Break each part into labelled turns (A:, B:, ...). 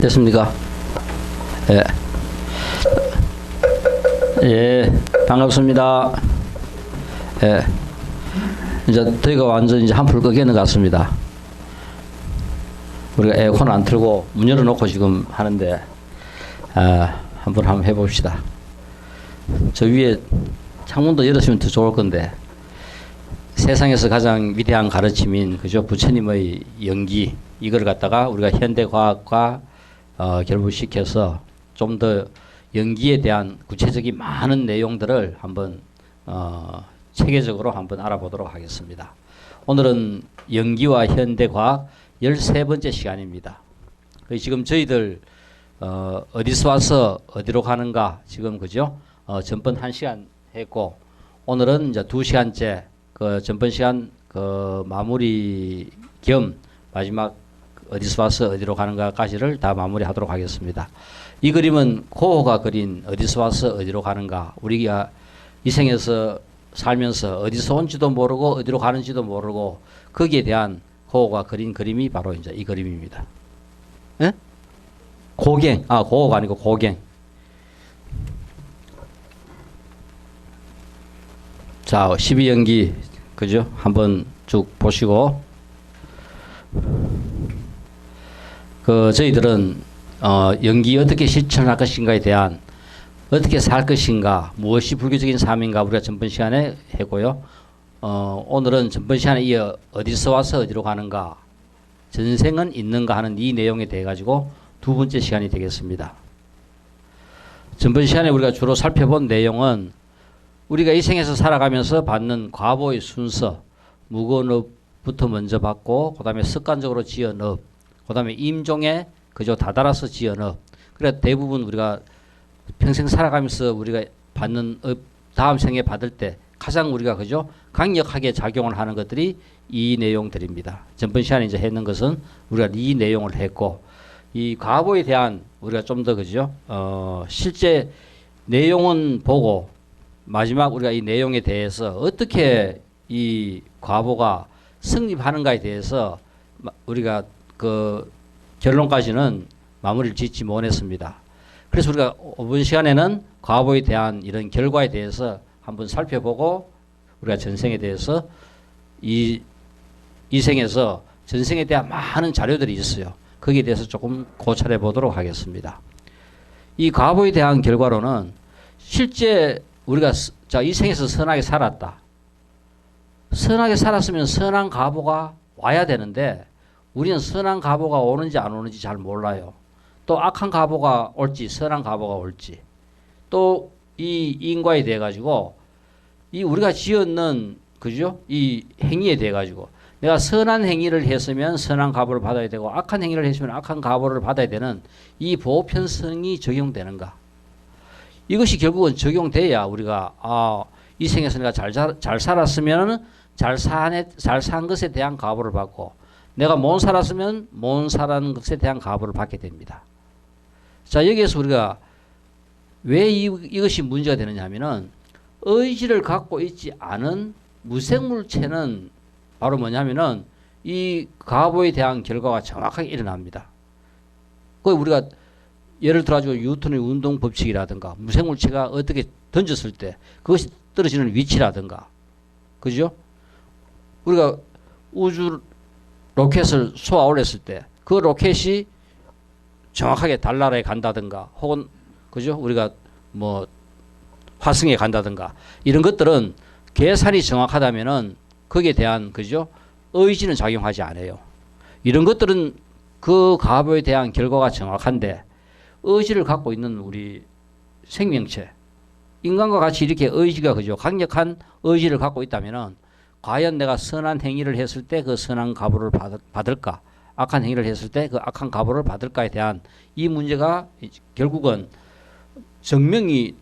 A: 됐습니까? 예. 예, 반갑습니다. 예. 이제 더위가 완전 이제 한풀 끄기는 것 같습니다. 우리가 에어컨 안 틀고 문 열어놓고 지금 하는데, 한번 해봅시다. 저 위에 창문도 열었으면 더 좋을 건데, 세상에서 가장 위대한 가르침인, 그죠? 부처님의 연기, 이걸 갖다가 우리가 현대과학과 결부시켜서 좀 더 연기에 대한 구체적인 많은 내용들을 한번 체계적으로 한번 알아보도록 하겠습니다. 오늘은 연기와 현대과학 13번째 시간입니다. 지금 저희들 어디서 와서 어디로 가는가 지금 그죠? 전번 1시간 했고 오늘은 이제 2시간째 그 전번 시간 그 마무리 겸 마지막 어디서 와서 어디로 가는가까지를 다 마무리하도록 하겠습니다. 이 그림은 고흐가 그린 어디서 와서 어디로 가는가. 우리가 이 생에서 살면서 어디서 온지도 모르고 어디로 가는지도 모르고 거기에 대한 고흐가 그린 그림이 바로 이제 이 그림입니다. 예? 고갱. 고흐가 아니고 고갱. 자, 12연기 그죠? 한번 쭉 보시고 저희들은 연기 어떻게 실천할 것인가에 대한 어떻게 살 것인가 무엇이 불교적인 삶인가 우리가 전번 시간에 했고요. 오늘은 전번 시간에 이어 어디서 와서 어디로 가는가 전생은 있는가 하는 이 내용에 대해 가지고 두 번째 시간이 되겠습니다. 전번 시간에 우리가 주로 살펴본 내용은 우리가 이 생에서 살아가면서 받는 과보의 순서 무거운 업부터 먼저 받고 그 다음에 습관적으로 지은 업 그 다음에 임종에 그저 다달아서 지은 업. 그래 대부분 우리가 평생 살아가면서 우리가 받는 업 다음 생에 받을 때 가장 우리가 그죠 강력하게 작용을 하는 것들이 이 내용들입니다. 전번 시간에 이제 했는 것은 우리가 이 내용을 했고 이 과보에 대한 우리가 좀 더 그죠 실제 내용은 보고 마지막 우리가 이 내용에 대해서 어떻게 이 과보가 성립하는가에 대해서 우리가 그 결론까지는 마무리를 짓지 못했습니다. 그래서 우리가 이번 시간에는 과보에 대한 이런 결과에 대해서 한번 살펴보고 우리가 전생에 대해서 이 생에서 전생에 대한 많은 자료들이 있어요. 거기에 대해서 조금 고찰해 보도록 하겠습니다. 이 과보에 대한 결과로는 실제 우리가 이 생에서 선하게 살았다. 선하게 살았으면 선한 과보가 와야 되는데 우리는 선한 과보가 오는지 안 오는지 잘 몰라요. 또 악한 과보가 올지 선한 과보가 올지 또 이 인과에 대해 가지고 이 우리가 지었는 그죠? 이 행위에 대해 가지고 내가 선한 행위를 했으면 선한 과보를 받아야 되고 악한 행위를 했으면 악한 과보를 받아야 되는 이 보편성이 적용되는가? 이것이 결국은 적용돼야 우리가 이 생에서 내가 잘 살았으면 잘 산 것에 대한 과보를 받고 내가 못 살았으면 못 살은 것에 대한 과보를 받게 됩니다. 자, 여기에서 우리가 왜 이것이 문제가 되느냐 하면은 의지를 갖고 있지 않은 무생물체는 바로 뭐냐면은 이 과보에 대한 결과가 정확하게 일어납니다. 그 우리가 예를 들어가지고 뉴턴의 운동 법칙이라든가 무생물체가 어떻게 던졌을 때 그것이 떨어지는 위치라든가 그죠? 우리가 우주 로켓을 쏘아 올렸을 때 그 로켓이 정확하게 달나라에 간다든가 혹은 그죠? 우리가 뭐 화성에 간다든가 이런 것들은 계산이 정확하다면은 거기에 대한 그죠? 의지는 작용하지 않아요. 이런 것들은 그 과보에 대한 결과가 정확한데 의지를 갖고 있는 우리 생명체 인간과 같이 이렇게 의지가 그죠? 강력한 의지를 갖고 있다면은 과연 내가 선한 행위를 했을 때 그 선한 과보를 받을까? 악한 행위를 했을 때 그 악한 과보를 받을까에 대한 이 문제가 결국은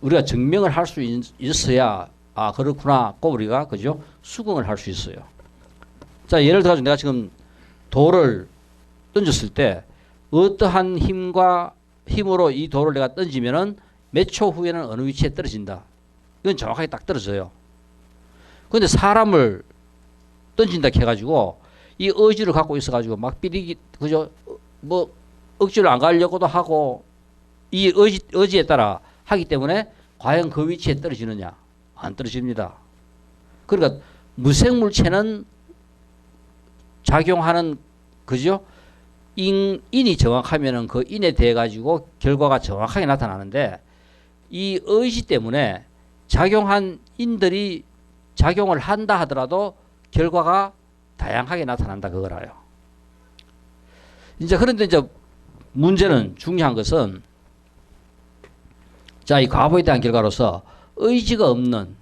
A: 우리가 증명을 할 수 있어야 그렇구나 꼭 우리가 그죠? 수긍을 할 수 있어요. 자, 예를 들어서 내가 지금 돌을 던졌을 때 어떠한 힘으로 이 돌을 내가 던지면은 몇 초 후에는 어느 위치에 떨어진다. 이건 정확하게 딱 떨어져요. 그런데 사람을 던진다 해가지고 이 의지를 갖고 있어가지고 막 삐리기 그죠? 뭐 억지로 안 가려고도 하고 이 의지에 따라 하기 때문에 과연 그 위치에 떨어지느냐? 안 떨어집니다. 그러니까 무생물체는 작용하는 그죠? 인이 정확하면은 그 인에 대해 가지고 결과가 정확하게 나타나는데 이 의지 때문에 작용한 인들이 작용을 한다 하더라도 결과가 다양하게 나타난다 그거라요. 이제 그런데 이제 문제는 중요한 것은 자, 이 과보에 대한 결과로서 의지가 없는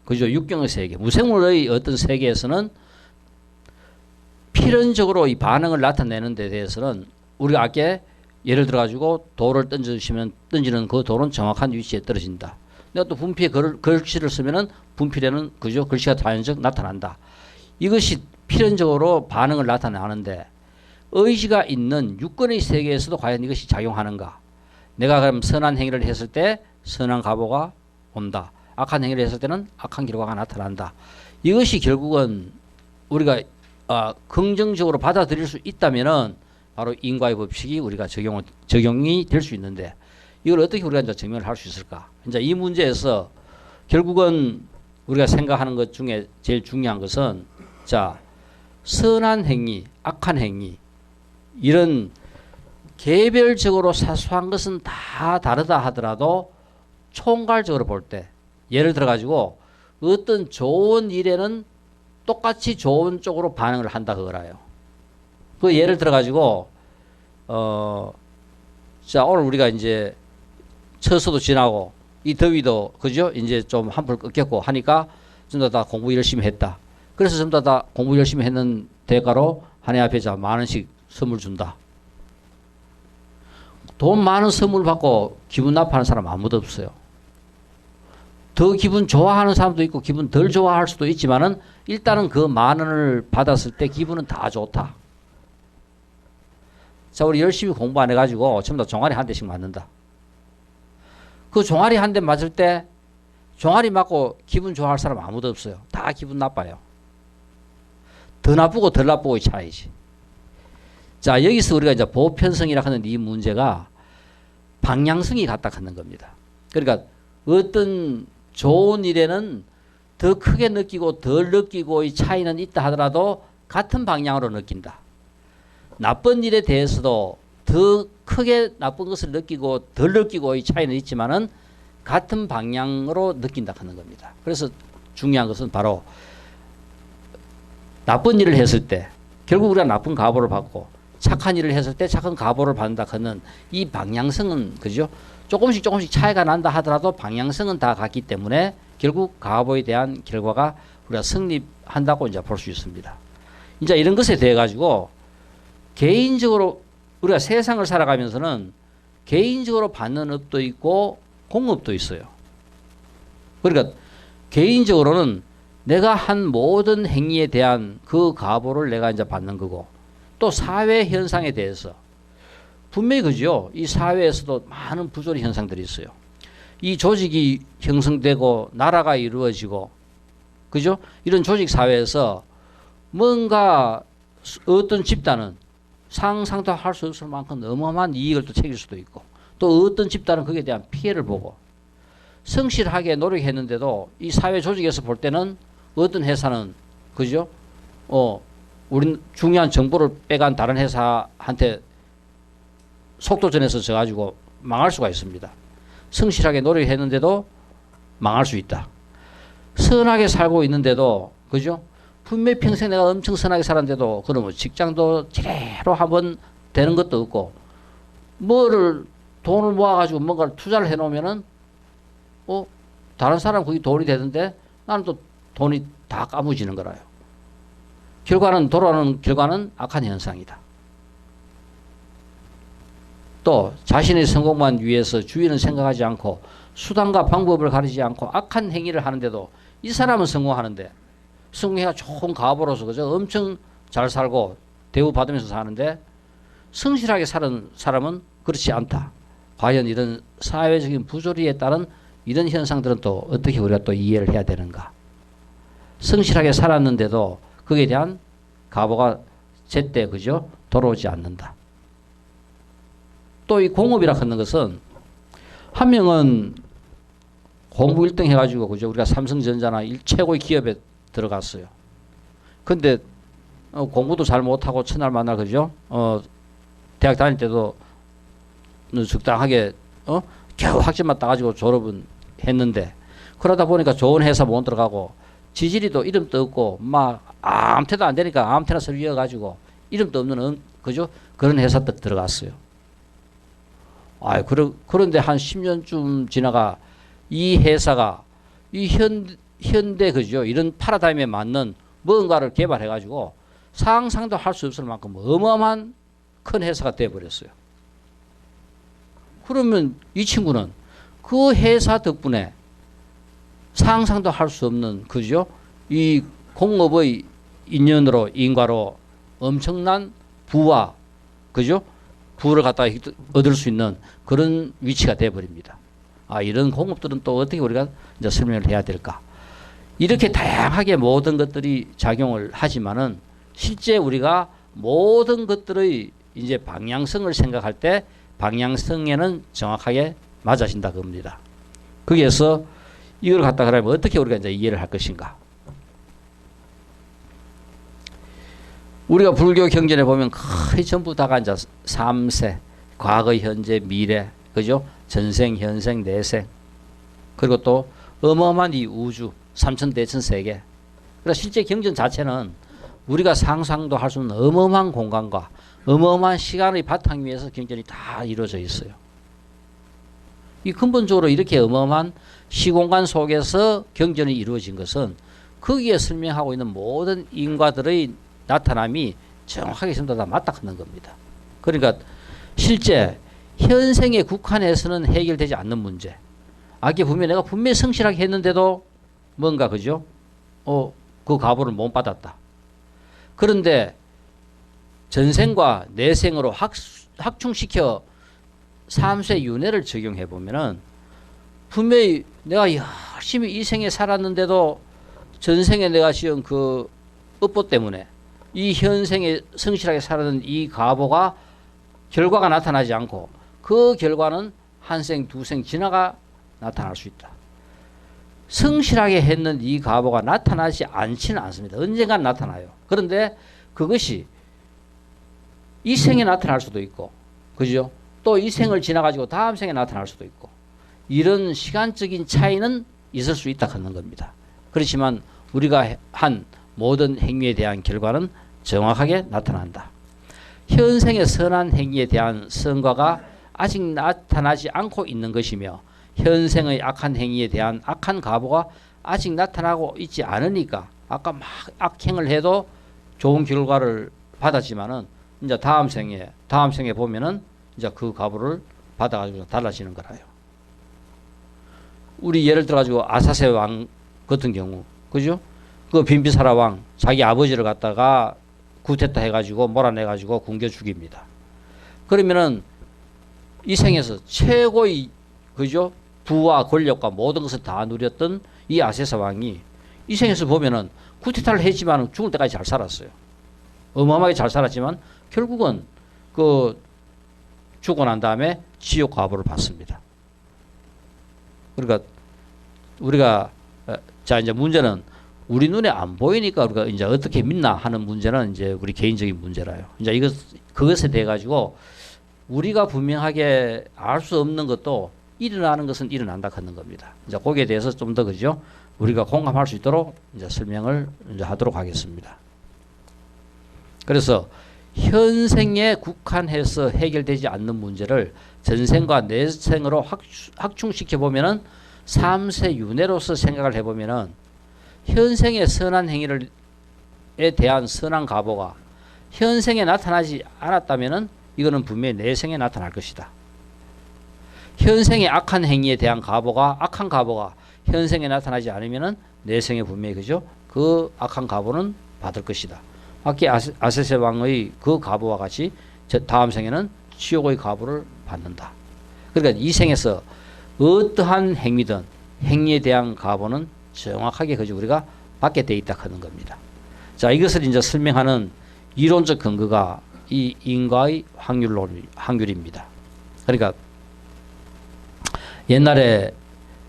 A: 그죠? 육경의 세계, 무생물의 어떤 세계에서는 필연적으로 이 반응을 나타내는 데 대해서는 우리가 아까 예를 들어 가지고 돌을 던지는 그 돌은 정확한 위치에 떨어진다. 내가 또 분필에 글씨를 쓰면은 분필에는 그죠? 글씨가 자연적 나타난다. 이것이 필연적으로 반응을 나타나는데 의지가 있는 육권의 세계에서도 과연 이것이 작용하는가? 내가 그럼 선한 행위를 했을 때 선한 과보가 온다. 악한 행위를 했을 때는 악한 결과가 나타난다. 이것이 결국은 우리가 긍정적으로 받아들일 수 있다면은 바로 인과의 법칙이 우리가 적용이 될 수 있는데 이걸 어떻게 우리가 이제 증명을 할 수 있을까? 이제 이 문제에서 결국은 우리가 생각하는 것 중에 제일 중요한 것은 자, 선한 행위, 악한 행위 이런 개별적으로 사소한 것은 다 다르다 하더라도 총괄적으로 볼 때 예를 들어 가지고 어떤 좋은 일에는 똑같이 좋은 쪽으로 반응을 한다 그거라요. 그 예를 들어 가지고 자, 오늘 우리가 이제 처서도 지나고 이 더위도 그죠? 이제 좀 한풀 꺾였고 하니까 전부 다 공부 열심히 했다. 그래서 전부 다 공부 열심히 했는 대가로 한 해 앞에 자 만 원씩 선물 준다. 돈 많은 선물 받고 기분 나빠하는 사람 아무도 없어요. 더 기분 좋아하는 사람도 있고 기분 덜 좋아할 수도 있지만은 일단은 그 만 원을 받았을 때 기분은 다 좋다. 자, 우리 열심히 공부 안 해가지고 전부 다 종아리 한 대씩 맞는다. 그 종아리 한 대 맞을 때 종아리 맞고 기분 좋아할 사람 아무도 없어요. 다 기분 나빠요. 더 나쁘고 덜 나쁘고의 차이지. 자, 여기서 우리가 이제 보편성이라 하는 이 문제가 방향성이 같다 하는 겁니다. 그러니까 어떤 좋은 일에는 더 크게 느끼고 덜 느끼고의 차이는 있다 하더라도 같은 방향으로 느낀다. 나쁜 일에 대해서도 더 크게 나쁜 것을 느끼고 덜 느끼고의 차이는 있지만은 같은 방향으로 느낀다 하는 겁니다. 그래서 중요한 것은 바로 나쁜 일을 했을 때 결국 우리가 나쁜 과보를 받고 착한 일을 했을 때 착한 과보를 받는다 하는 이 방향성은 그죠? 조금씩 차이가 난다 하더라도 방향성은 다 같기 때문에 결국 과보에 대한 결과가 우리가 성립한다고 이제 볼 수 있습니다. 이제 이런 것에 대해 가지고 개인적으로 우리가 세상을 살아가면서는 개인적으로 받는 업도 있고 공업도 있어요. 그러니까 개인적으로는 내가 한 모든 행위에 대한 그 과보를 내가 이제 받는 거고 또 사회 현상에 대해서 분명히 그죠. 이 사회에서도 많은 부조리 현상들이 있어요. 이 조직이 형성되고 나라가 이루어지고 그죠? 이런 조직 사회에서 뭔가 어떤 집단은 상상도 할 수 없을 만큼 어마어마한 이익을 또 챙길 수도 있고 또 어떤 집단은 거기에 대한 피해를 보고 성실하게 노력했는데도 이 사회 조직에서 볼 때는 어떤 회사는 그죠? 우린 중요한 정보를 빼간 다른 회사한테 속도전에서 져가지고 망할 수가 있습니다. 성실하게 노력했는데도 망할 수 있다. 선하게 살고 있는데도 그죠? 분명히 평생 내가 엄청 선하게 살았는데도 그러면 직장도 제대로 한번 되는 것도 없고 뭐를 돈을 모아가지고 뭔가를 투자를 해놓으면은 다른 사람 거기 돈이 되던데 나는 또 돈이 다 까무지는 거라요. 돌아오는 결과는 악한 현상이다. 또 자신의 성공만 위해서 주위는 생각하지 않고 수단과 방법을 가리지 않고 악한 행위를 하는데도 이 사람은 성공하는데 성공해가 좋은 가보로서 그저 엄청 잘 살고 대우받으면서 사는데 성실하게 사는 사람은 그렇지 않다. 과연 이런 사회적인 부조리에 따른 이런 현상들은 또 어떻게 우리가 또 이해를 해야 되는가. 성실하게 살았는데도 거기에 대한 가보가 제때 그죠? 돌아오지 않는다. 또 이 공업이라 하는 것은 한 명은 공부 1등 해가지고 그죠? 우리가 삼성전자나 최고의 기업에 들어갔어요. 근데 공부도 잘 못하고 첫날 만날 그죠? 대학 다닐 때도 적당하게 겨우 학점만 따가지고 졸업은 했는데 그러다 보니까 좋은 회사 못 들어가고 지지리도 이름도 없고 막 아무 데도 안 되니까 아무 데나 서류여가지고 이름도 없는 그죠? 그런 회사 때 들어갔어요. 그런데 한 10년쯤 지나가 이 회사가 이 현대 그죠? 이런 파라다임에 맞는 뭔가를 개발해가지고 상상도 할 수 없을 만큼 어마어마한 큰 회사가 되어버렸어요. 그러면 이 친구는 그 회사 덕분에 상상도 할 수 없는 그죠? 이 공업의 인연으로 인과로 엄청난 부와 그죠? 부를 갖다가 얻을 수 있는 그런 위치가 되어버립니다. 이런 공업들은 또 어떻게 우리가 이제 설명을 해야 될까? 이렇게 다양하게 모든 것들이 작용을 하지만은 실제 우리가 모든 것들의 이제 방향성을 생각할 때 방향성에는 정확하게 맞아진다 겁니다. 거기에서 이걸 갖다 그러면 어떻게 우리가 이제 이해를 할 것인가? 우리가 불교 경전에 보면 거의 전부 다가 이제 3세, 과거, 현재, 미래, 그죠? 전생, 현생, 내생, 그리고 또 어마어마한 이 우주, 삼천대천 세계. 그러니까 실제 경전 자체는 우리가 상상도 할 수 없는 어마어마한 공간과 어마어마한 시간의 바탕 위에서 경전이 다 이루어져 있어요. 이 근본적으로 이렇게 어마어마한 시공간 속에서 경전이 이루어진 것은 거기에 설명하고 있는 모든 인과들의 나타남이 정확하게 전부 다 맞다 하는 겁니다. 그러니까 실제 현생에 국한해서는 해결되지 않는 문제. 아까 보면 내가 분명히 성실하게 했는데도 뭔가 그죠? 그 가보를 못 받았다. 그런데 전생과 내생으로 확충시켜 삼세 윤회를 적용해 보면은 분명히 내가 열심히 이 생에 살았는데도 전생에 내가 지은 그 업보 때문에 이 현생에 성실하게 살았는 이 가보가 결과가 나타나지 않고 그 결과는 한 생, 두 생 지나가 나타날 수 있다. 성실하게 했는 이 가보가 나타나지 않지는 않습니다. 언젠간 나타나요. 그런데 그것이 이 생에 나타날 수도 있고, 그죠? 또 이 생을 지나가지고 다음 생에 나타날 수도 있고, 이런 시간적인 차이는 있을 수 있다 하는 겁니다. 그렇지만 우리가 한 모든 행위에 대한 결과는 정확하게 나타난다. 현생의 선한 행위에 대한 성과가 아직 나타나지 않고 있는 것이며 현생의 악한 행위에 대한 악한 가보가 아직 나타나고 있지 않으니까 아까 막 악행을 해도 좋은 결과를 받았지만은 이제 다음 생에 보면은 이제 그 가보를 받아가지고 달라지는 거라요. 우리 예를 들어가지고 아사세 왕 같은 경우, 그죠? 그 빈비사라 왕 자기 아버지를 갖다가 구테타 해가지고 몰아내가지고 굶겨 죽입니다. 그러면은 이 생에서 최고의 그죠? 부와 권력과 모든 것을 다 누렸던 이 아세사 왕이 이 생에서 보면은 구테타를 했지만 죽을 때까지 잘 살았어요. 어마어마하게 잘 살았지만 결국은 그 죽고 난 다음에 지옥 가보를 받습니다. 그러니까 우리가 자 이제 문제는 우리 눈에 안 보이니까 우리가 이제 어떻게 믿나 하는 문제는 이제 우리 개인적인 문제라요. 이제 그것에 대해 가지고 우리가 분명하게 알 수 없는 것도 일어나는 것은 일어난다 하는 겁니다. 이제 거기에 대해서 좀 더 그죠? 우리가 공감할 수 있도록 이제 설명을 이제 하도록 하겠습니다. 그래서 현생에 국한해서 해결되지 않는 문제를 전생과 내생으로 확충시켜 보면은 삼세 윤회로서 생각을 해보면은 현생의 선한 행위에 대한 선한 가보가 현생에 나타나지 않았다면은 이거는 분명히 내생에 나타날 것이다. 현생의 악한 행위에 대한 가보가 악한 가보가 현생에 나타나지 않으면은 내생에 분명히 그죠? 그 악한 가보는 받을 것이다. 아까 아세세 왕의 그 가보와 같이 다음 생에는 지옥의 가보를 받는다. 그러니까 이 생에서 어떠한 행위든 행위에 대한 가보는 정확하게 그저 우리가 받게 돼 있다 하는 겁니다. 자, 이것을 이제 설명하는 이론적 근거가 이 인과의 확률입니다. 그러니까 옛날에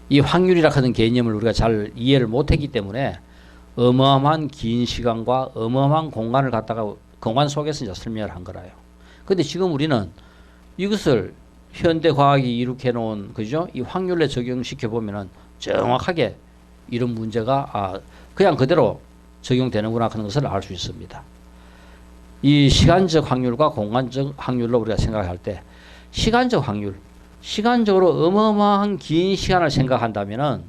A: 이 확률이라 하는 개념을 우리가 잘 이해를 못했기 때문에 어마어마한 긴 시간과 어마어마한 공간을 갖다가 공간 속에서 이제 설명을 한 거라요. 근데 지금 우리는 이것을 현대 과학이 이룩해 놓은 그죠? 이 확률에 적용시켜 보면은 정확하게 이런 문제가 그냥 그대로 적용되는구나 하는 것을 알 수 있습니다. 이 시간적 확률과 공간적 확률로 우리가 생각할 때 시간적 확률, 시간적으로 어마어마한 긴 시간을 생각한다면은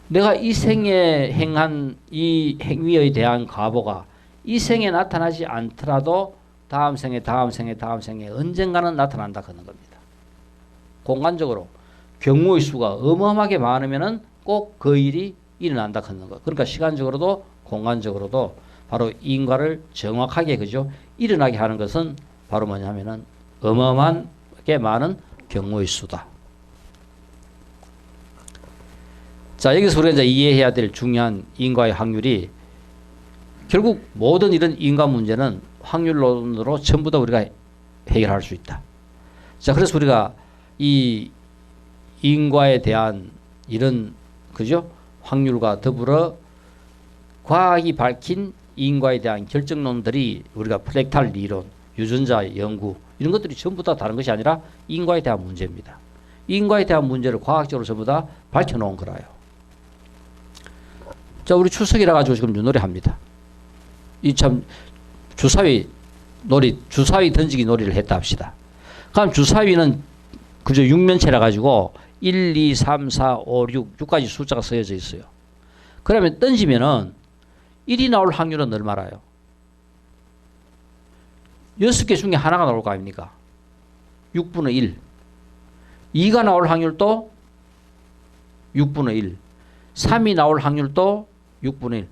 A: 내가 이 생에 행한 이 행위에 대한 과보가 이 생에 나타나지 않더라도 다음 생에 언젠가는 나타난다 하는 겁니다. 공간적으로 경우의 수가 어마어마하게 많으면은 꼭 그 일이 일어난다 하는 거. 그러니까 시간적으로도 공간적으로도 바로 인과를 정확하게 그죠? 일어나게 하는 것은 바로 뭐냐면은 어마어마하게 많은 경우의 수다. 자, 여기서 우리가 이제 이해해야 될 중요한 인과의 확률이 결국 모든 이런 인과 문제는 확률론으로 전부 다 우리가 해결할 수 있다. 자, 그래서 우리가 이 인과에 대한 이런 그죠? 확률과 더불어 과학이 밝힌 인과에 대한 결정론들이 우리가 프랙탈 이론, 유전자 연구 이런 것들이 전부 다 다른 것이 아니라 인과에 대한 문제입니다. 인과에 대한 문제를 과학적으로 전부 다 밝혀놓은 거라요. 자, 우리 추석이라 가지고 지금 윷놀이 합니다. 이 참 주사위 놀이, 주사위 던지기 놀이를 했다 합시다. 그럼 주사위는 그저 6면체라 가지고 1, 2, 3, 4, 5, 6까지 숫자가 쓰여져 있어요. 그러면 던지면은 1이 나올 확률은 얼마나요? 6개 중에 하나가 나올 거 아닙니까? 6분의 1. 2가 나올 확률도 6분의 1. 3이 나올 확률도 6분의 1.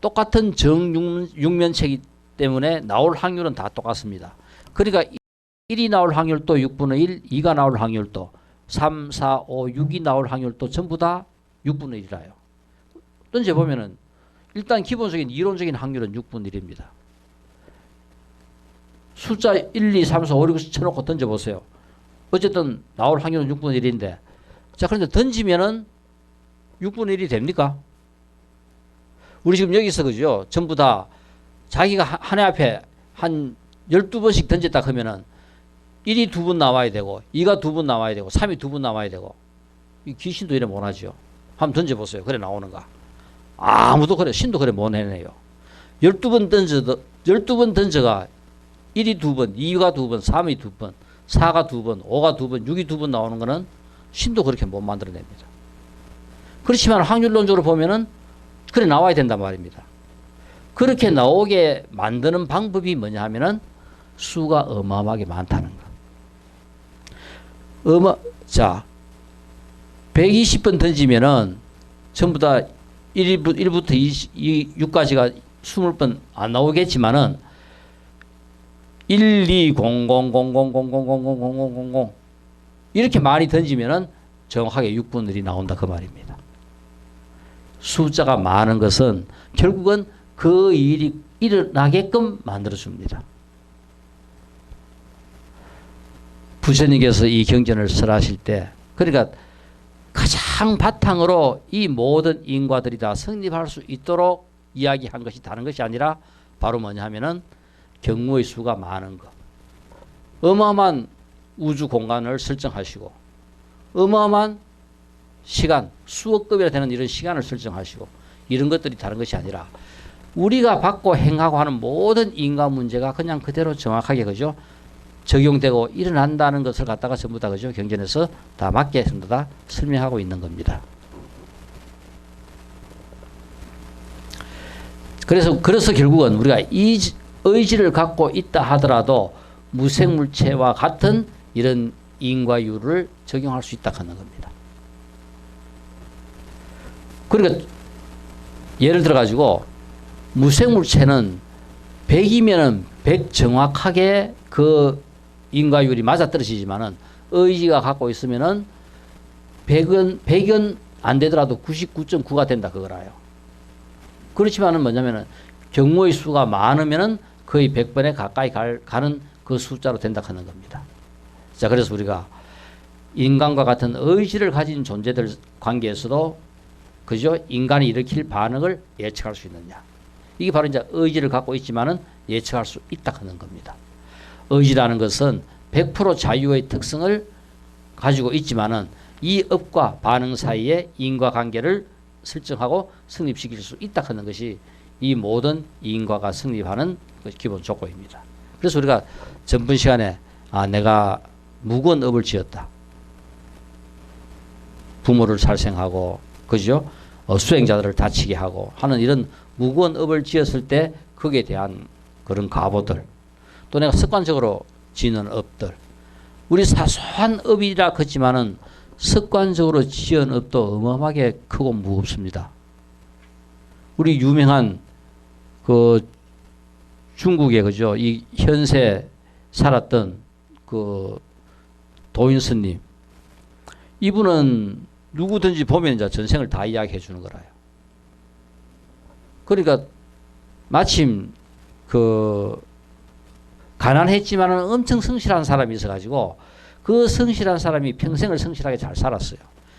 A: 똑같은 정육면체이기 때문에 나올 확률은 다 똑같습니다. 그러니까 1이 나올 확률도 6분의 1, 2가 나올 확률도 3, 4, 5, 6이 나올 확률도 전부 다 6분의 1이라요. 던져보면은 일단 기본적인 이론적인 확률은 6분의 1입니다. 숫자 1, 2, 3, 4, 5, 6 쳐놓고 던져보세요. 어쨌든 나올 확률은 6분의 1인데 자, 그런데 던지면은 6분의 1이 됩니까? 우리 지금 여기서 그죠? 전부 다 자기가 한 해 앞에 한 12번씩 던졌다 하면은 1이 2번 나와야 되고 2가 2번 나와야 되고 3이 2번 나와야 되고 이 귀신도 이래 못하죠. 한번 던져보세요. 그래 나오는가? 아무도 그래 신도 그래 못 해내요. 12번 던져가 1이 2번, 2가 2번, 3이 2번, 4가 2번, 5가 2번, 6이 2번 나오는 거는 신도 그렇게 못 만들어냅니다. 그렇지만 확률론적으로 보면은 그래 나와야 된단 말입니다. 그렇게 나오게 만드는 방법이 뭐냐 하면은 수가 어마어마하게 많다는 거. 자, 120번 던지면은 전부 다 1부터 6까지가 20번 안 나오겠지만은 1, 2, 0, 0, 0, 0, 0, 0, 0, 0, 0, 0, 0 이렇게 많이 던지면은 정확하게 6분의 1이 나온다 그 말입니다. 숫자가 많은 것은 결국은 그 일이 일어나게끔 만들어줍니다. 부처님께서 이 경전을 설하실 때 그러니까 가장 바탕으로 이 모든 인과들이 다 성립할 수 있도록 이야기한 것이 다른 것이 아니라 바로 뭐냐 하면은 경우의 수가 많은 것. 어마어마한 우주 공간을 설정하시고 어마어마한 시간, 수억급이나 되는 이런 시간을 설정하시고 이런 것들이 다른 것이 아니라 우리가 받고 행하고 하는 모든 인과 문제가 그냥 그대로 정확하게 그죠? 적용되고 일어난다는 것을 갖다가 전부 다 그죠? 경전에서 다 맞게 전부 다 설명하고 있는 겁니다. 그래서 결국은 우리가 이 의지를 갖고 있다 하더라도 무생물체와 같은 이런 인과율을 적용할 수 있다 하는 겁니다. 그러니까 예를 들어 가지고 무생물체는 100이면은 100 정확하게 그 인과율이 맞아떨어지지만은 의지가 갖고 있으면은 100은 안 되더라도 99.9가 된다 그거라요. 그렇지만은 뭐냐면은 경우의 수가 많으면은 거의 100번에 가까이 가는 그 숫자로 된다 하는 겁니다. 자, 그래서 우리가 인간과 같은 의지를 가진 존재들 관계에서도 그죠? 인간이 일으킬 반응을 예측할 수 있느냐. 이게 바로 이제 의지를 갖고 있지만은 예측할 수 있다 하는 겁니다. 의지라는 것은 100% 자유의 특성을 가지고 있지만은 이 업과 반응 사이에 인과관계를 설정하고 성립시킬 수 있다 하는 것이 이 모든 인과가 성립하는 기본 조건입니다. 그래서 우리가 전번 시간에 내가 무거운 업을 지었다. 부모를 살생하고 그죠? 수행자들을 다치게 하고 하는 이런 무거운 업을 지었을 때 거기에 대한 그런 과보들, 또 내가 습관적으로 지는 업들, 우리 사소한 업이라 그렇지만은 습관적으로 지은 업도 어마어마하게 크고 무겁습니다. 우리 유명한 그 중국의 그죠? 이 현세 살았던 그 도인 스님, 이분은 누구든지 보면 이제 전생을 다 이야기해 주는 거라요. 그러니까 마침 그 가난했지만은 엄청 성실한 사람이 있어가지고 그 성실한 사람이 평생을 성실하게 잘 살았어요.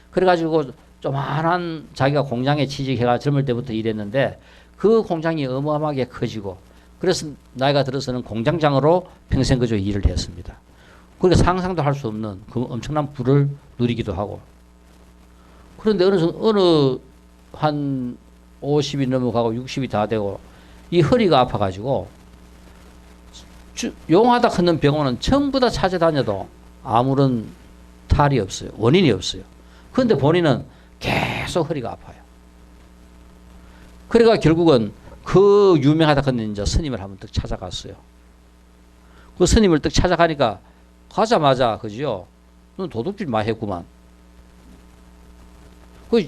A: 그래가지고 조만한 자기가 공장에 취직해가 젊을 때부터 일했는데 그 공장이 어마어마하게 커지고 그래서 나이가 들어서는 공장장으로 평생 그저 일을 했습니다. 그러니까 상상도 할 수 없는 그 엄청난 부를 누리기도 하고. 그런데 어느 한 50이 넘어가고 60이 다 되고 이 허리가 아파가지고 용하다 걷는 병원은 전부 다 찾아다녀도 아무런 탈이 없어요. 원인이 없어요. 그런데 본인은 계속 허리가 아파요. 그래가 결국은 그 유명하다 걷는 이제 스님을 한번 딱 찾아갔어요. 그 스님을 딱 찾아가니까 가자마자 그지요. 넌 도둑질 많이 했구만. 그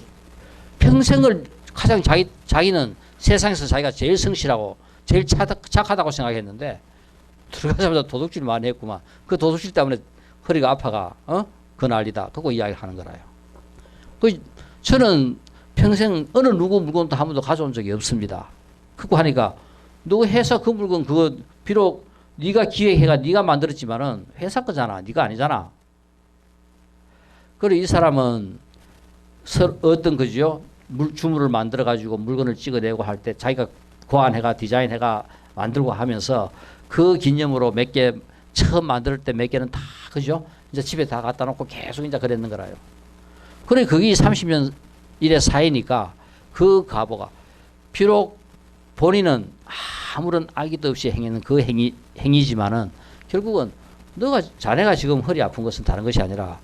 A: 평생을 가장 자기는 세상에서 자기가 제일 성실하고 제일 착하다고 생각했는데 들어가자마자 도둑질 많이 했구만. 그 도둑질 때문에 허리가 아파가 그 난리다. 그거 이야기하는 거라요. 그 저는 평생 어느 누구 물건도 한 번도 가져온 적이 없습니다. 그거 하니까 누구 회사 그 물건 그거 비록 네가 기획해가 네가 만들었지만은 회사 거잖아. 네가 아니잖아. 그리고 이 사람은 어떤 거죠? 주물을 만들어 가지고 물건을 찍어내고 할 때 자기가 고안해가 디자인해가 만들고 하면서 그 기념으로 몇 개 처음 만들 때 몇 개는 다 그죠? 이제 집에 다 갖다 놓고 계속 이제 그랬는 거라요. 그래 그게 30년 일의 사이니까 그 가보가 비록 본인은 아무런 악의도 없이 행하는 그 행위지만은 결국은 너가 자네가 지금 허리 아픈 것은 다른 것이 아니라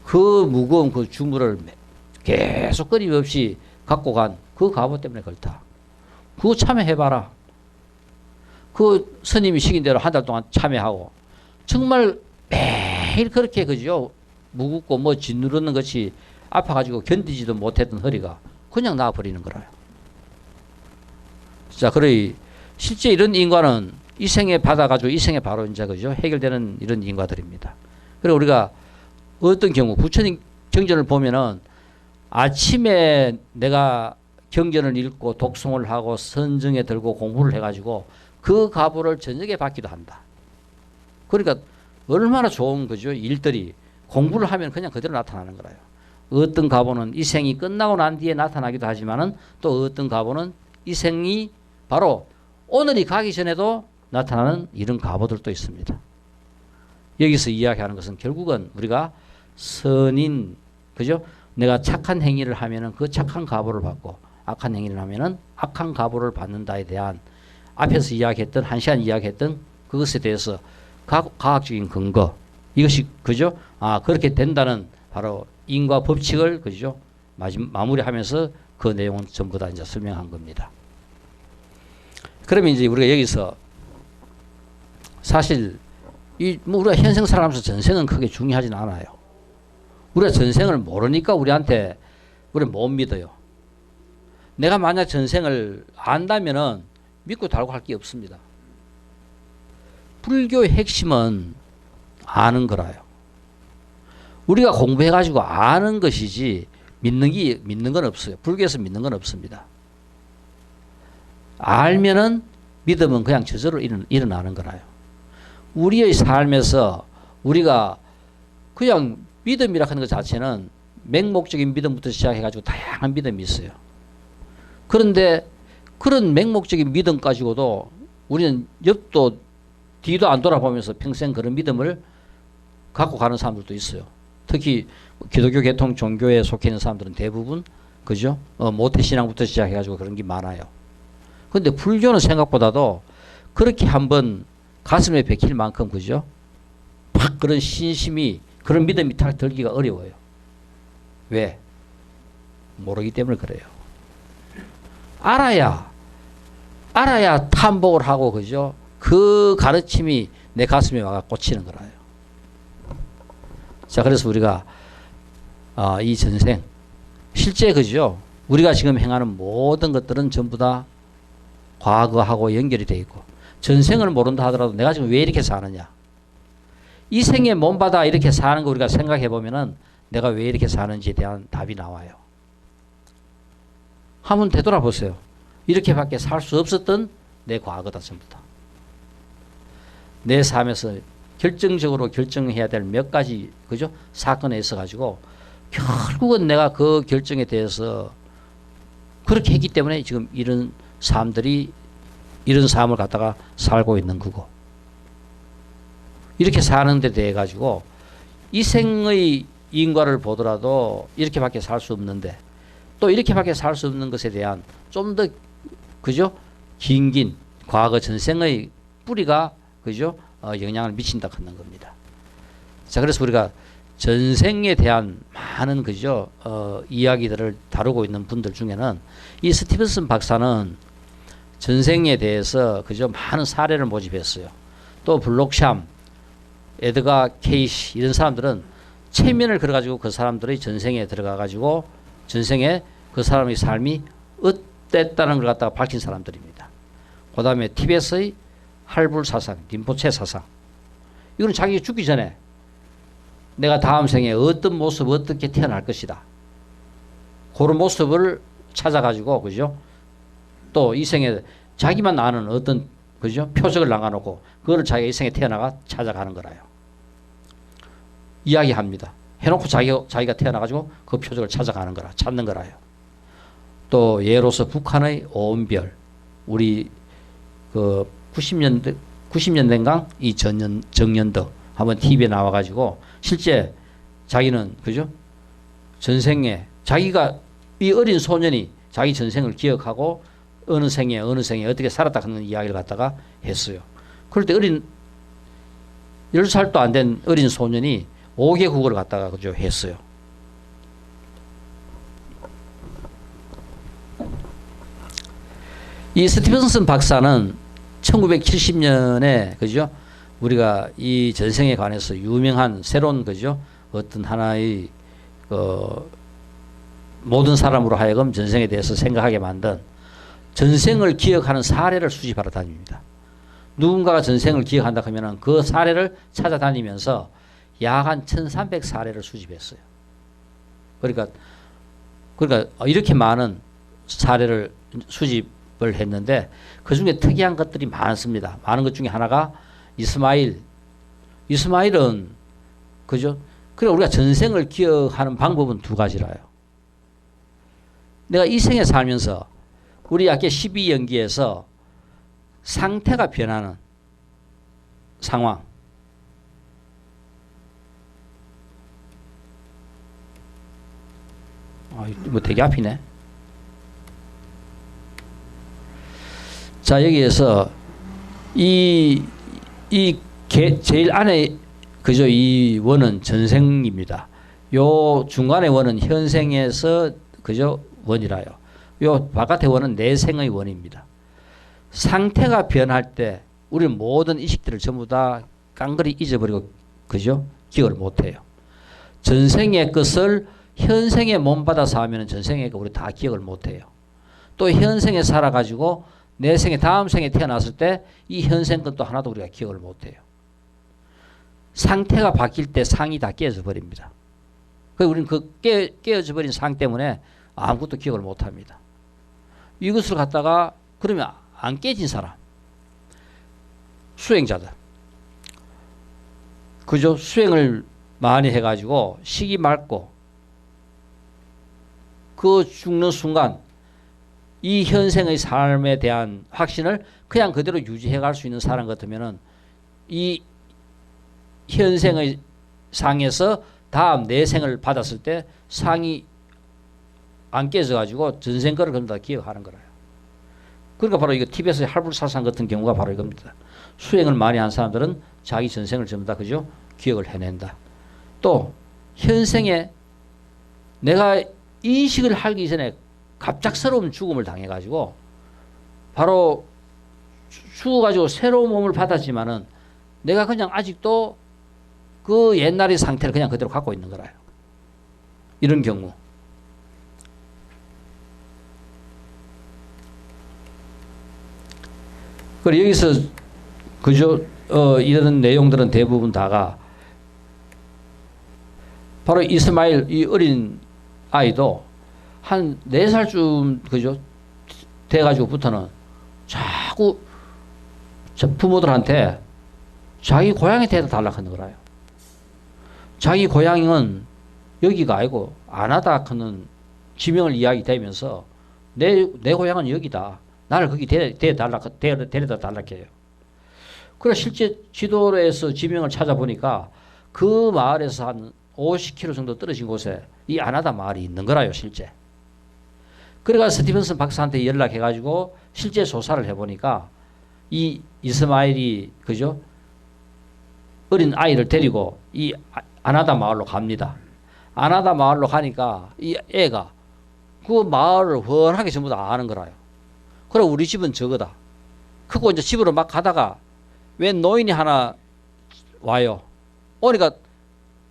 A: 그 무거운 그 주물을 계속 끊임없이 갖고 간 그 가보 때문에 그렇다. 그거 참여해봐라. 그 스님이 시킨 대로 한 달 동안 참여하고 정말 매일 그렇게 그죠? 무겁고 뭐 짓누르는 것이 아파가지고 견디지도 못했던 허리가 그냥 나아버리는 거라요. 자, 그래 실제 이런 인과는 이 생에 받아가지고 이 생에 바로 이제 그죠? 해결되는 이런 인과들입니다. 그리고 우리가 어떤 경우 부처님 경전을 보면은 아침에 내가 경전을 읽고 독송을 하고 선정에 들고 공부를 해가지고 그 가보를 저녁에 받기도 한다. 그러니까 얼마나 좋은 거죠. 일들이 공부를 하면 그냥 그대로 나타나는 거라요. 어떤 가보는 이 생이 끝나고 난 뒤에 나타나기도 하지만은 또 어떤 가보는 이 생이 바로 오늘이 가기 전에도 나타나는 이런 가보들도 있습니다. 여기서 이야기하는 것은 결국은 우리가 선인, 그죠? 내가 착한 행위를 하면은 그 착한 가보를 받고 악한 행위를 하면은 악한 가보를 받는다에 대한 앞에서 이야기했던 한 시간 이야기했던 그것에 대해서 과학적인 근거 이것이 그죠? 그렇게 된다는 바로 인과 법칙을 그죠? 마무리하면서 그 내용은 전부 다 이제 설명한 겁니다. 그러면 이제 우리가 여기서 사실 뭐 우리가 현생 살아가면서 전생은 크게 중요하진 않아요. 우리가 전생을 모르니까 우리 못 믿어요. 내가 만약 전생을 안다면은 믿고 달고 할 게 없습니다. 불교의 핵심은 아는 거라요. 우리가 공부해가지고 아는 것이지 믿는 건 없어요. 불교에서 믿는 건 없습니다. 알면은 믿음은 그냥 저절로 일어나는 거라요. 우리의 삶에서 우리가 그냥 믿음이라 하는 것 자체는 맹목적인 믿음부터 시작해가지고 다양한 믿음이 있어요. 그런데 그런 맹목적인 믿음 가지고도 우리는 옆도 뒤도 안 돌아보면서 평생 그런 믿음을 갖고 가는 사람들도 있어요. 특히 기독교 계통 종교에 속해 있는 사람들은 대부분 그죠? 모태신앙부터 시작해가지고 그런 게 많아요. 그런데 불교는 생각보다도 그렇게 한번 가슴에 박힐 만큼 그죠? 막 그런 신심이 그런 믿음이 탁 들기가 어려워요. 왜? 모르기 때문에 그래요. 알아야 탐복을 하고 그죠? 그 가르침이 내 가슴에 와가 꽂히는 거라요. 자, 그래서 우리가 이 전생 실제 그죠? 우리가 지금 행하는 모든 것들은 전부 다 과거하고 연결이 되어 있고 전생을 모른다 하더라도 내가 지금 왜 이렇게 사느냐? 이 생에 몸받아 이렇게 사는 거 우리가 생각해 보면은 내가 왜 이렇게 사는지에 대한 답이 나와요. 한번 되돌아보세요. 이렇게밖에 살 수 없었던 내 과거다 전부 다. 내 삶에서 결정적으로 결정해야 될 몇 가지 그죠? 사건에 있어 가지고 결국은 내가 그 결정에 대해서 그렇게 했기 때문에 지금 이런 삶을 갖다가 살고 있는 거고 이렇게 사는 데 대해 가지고 이 생의 인과를 보더라도 이렇게밖에 살 수 없는데 또 이렇게밖에 살 수 없는 것에 대한 좀 더 그죠? 긴 과거 전생의 뿌리가 그죠? 영향을 미친다 하는 겁니다. 자, 그래서 우리가 전생에 대한 많은 그죠? 이야기들을 다루고 있는 분들 중에는 이 스티븐슨 박사는 전생에 대해서 그죠? 많은 사례를 모집했어요. 또 블록샴, 에드가 케이시 이런 사람들은 체면을 걸어가지고 그 사람들의 전생에 들어가가지고 전생에 그 사람의 삶이 어땠다는 걸 갖다가 밝힌 사람들입니다. 그 다음에 티벳의 할불 사상, 림포체 사상. 이거는 자기가 죽기 전에 내가 다음 생에 어떤 모습 어떻게 태어날 것이다. 그런 모습을 찾아가지고 그죠? 또 이 생에 자기만 아는 어떤 그죠? 표적을 남겨놓고 그거를 자기가 이 생에 태어나가 찾아가는 거라요. 이야기합니다. 해놓고 자기가 태어나가지고 그 표적을 찾아가는 거라, 찾는 거라요. 또 예로서 북한의 오은별, 우리 그 90년대인가 이 정년덕 한번 TV에 나와가지고 실제 자기는 그죠? 전생에 자기가 이 어린 소년이 자기 전생을 기억하고 어느 생에 어떻게 살았다 하는 이야기를 갖다가 했어요. 그럴 때 10살도 안 된 어린 소년이 5개 국어를 갖다가 그죠? 했어요. 이 스티븐슨 박사는 1970년에 그죠? 우리가 이 전생에 관해서 유명한 새로운 그죠? 어떤 하나의 모든 사람으로 하여금 전생에 대해서 생각하게 만든 전생을 기억하는 사례를 수집하러 다닙니다. 누군가가 전생을 기억한다 하면은 그 사례를 찾아다니면서 약 한 1300 사례를 수집했어요. 그러니까 이렇게 많은 사례를 수집을 했는데 그 중에 특이한 것들이 많습니다. 많은 것 중에 하나가 이스마일은 그죠? 그래 우리가 전생을 기억하는 방법은 두 가지라요. 내가 이 생에 살면서 우리 아까 12연기에서 상태가 변하는 상황. 뭐 되게 앞이네. 자, 여기에서 제일 안에 그죠? 이 원은 전생입니다. 요 중간에 원은 현생에서 그죠? 원이라요. 요 바깥의 원은 내생의 원입니다. 상태가 변할 때 우리는 모든 의식들을 전부 다 깡그리 잊어버리고 그죠? 기억을 못해요. 전생의 것을 현생에 몸받아서 하면 전생의 거 우리 다 기억을 못해요. 또 현생에 살아가지고 내생에 다음 생에 태어났을 때 이 현생 것도 하나도 우리가 기억을 못해요. 상태가 바뀔 때 상이 다 깨져 버립니다. 그래서 우리는 그 깨어져 버린 상 때문에 아무것도 기억을 못합니다. 이것을 갖다가 그러면 안 깨진 사람, 수행자들, 그죠? 수행을 많이 해가지고 식이 맑고 그 죽는 순간 이 현생의 삶에 대한 확신을 그냥 그대로 유지해 갈 수 있는 사람 같으면은 이 현생의 상에서 다음 내 생을 받았을 때 상이 안 깨져가지고 전생 거를 전부 다 기억하는 거예요. 그러니까 바로 이거 티베트의 할불사상 같은 경우가 바로 이겁니다. 수행을 많이 한 사람들은 자기 전생을 전부 다 그죠? 기억을 해낸다. 또 현생에 내가 인식을 하기 전에 갑작스러운 죽음을 당해가지고 바로 죽어가지고 새로운 몸을 받았지만은 내가 그냥 아직도 그 옛날의 상태를 그냥 그대로 갖고 있는 거라요. 이런 경우. 그리고 여기서 그죠? 이런 내용들은 대부분 다가 바로 이스마일 이 어린 아이도 한 4살쯤 그죠? 돼가지고부터는 자꾸 부모들한테 자기 고향에 대해서 달락하는 거라요. 자기 고향은 여기가 아니고 안하다 하는 지명을 이야기되면서 내 고향은 여기다. 나를 거기 데려다 달락해요. 그래 실제 지도에서 지명을 찾아보니까 그 마을에서 한 50km 정도 떨어진 곳에 이 아나다 마을이 있는 거라요, 실제. 그래가 스티븐슨 박사한테 연락해가지고 실제 조사를 해보니까 이 이스마일이 그죠? 어린 아이를 데리고 이 아나다 마을로 갑니다. 아나다 마을로 가니까 이 애가 그 마을을 훤하게 전부 다 아는 거라요. 그래 우리 집은 저거다. 그거 이제 집으로 막 가다가 웬 노인이 하나 와요. 오니까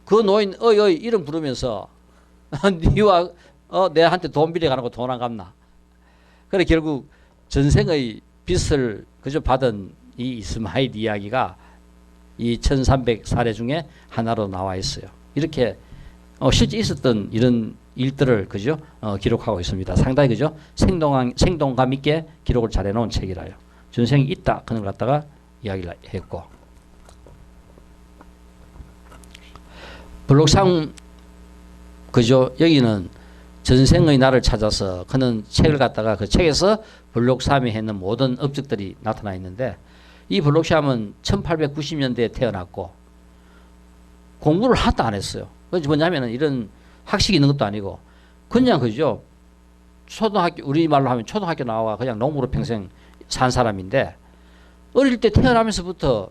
A: 그 노인 어이 이름 부르면서 니와 내한테 돈 빌려가는 거 돈 안 갚나. 그래 결국 전생의 빚을 그저 받은 이 이스마일 이야기가 이 1300 사례 중에 하나로 나와 있어요. 이렇게 실제 있었던 이런 일들을 그죠? 기록하고 있습니다. 상당히 그죠? 생동감 있게 기록을 잘 해놓은 책이라요. 전생이 있다 그걸 갖다가 이야기를 했고 블록삼 그죠? 여기는 전생의 나를 찾아서 그는 책을 갖다가 그 책에서 블록삼이 했는 모든 업적들이 나타나 있는데 이 블록삼은 1890년대에 태어났고 공부를 하나도 안 했어요. 그게 뭐냐면은 이런 학식이 있는 것도 아니고 그냥 그죠? 초등학교 우리말로 하면 초등학교 나와 그냥 농부로 평생 산 사람인데 어릴 때 태어나면서부터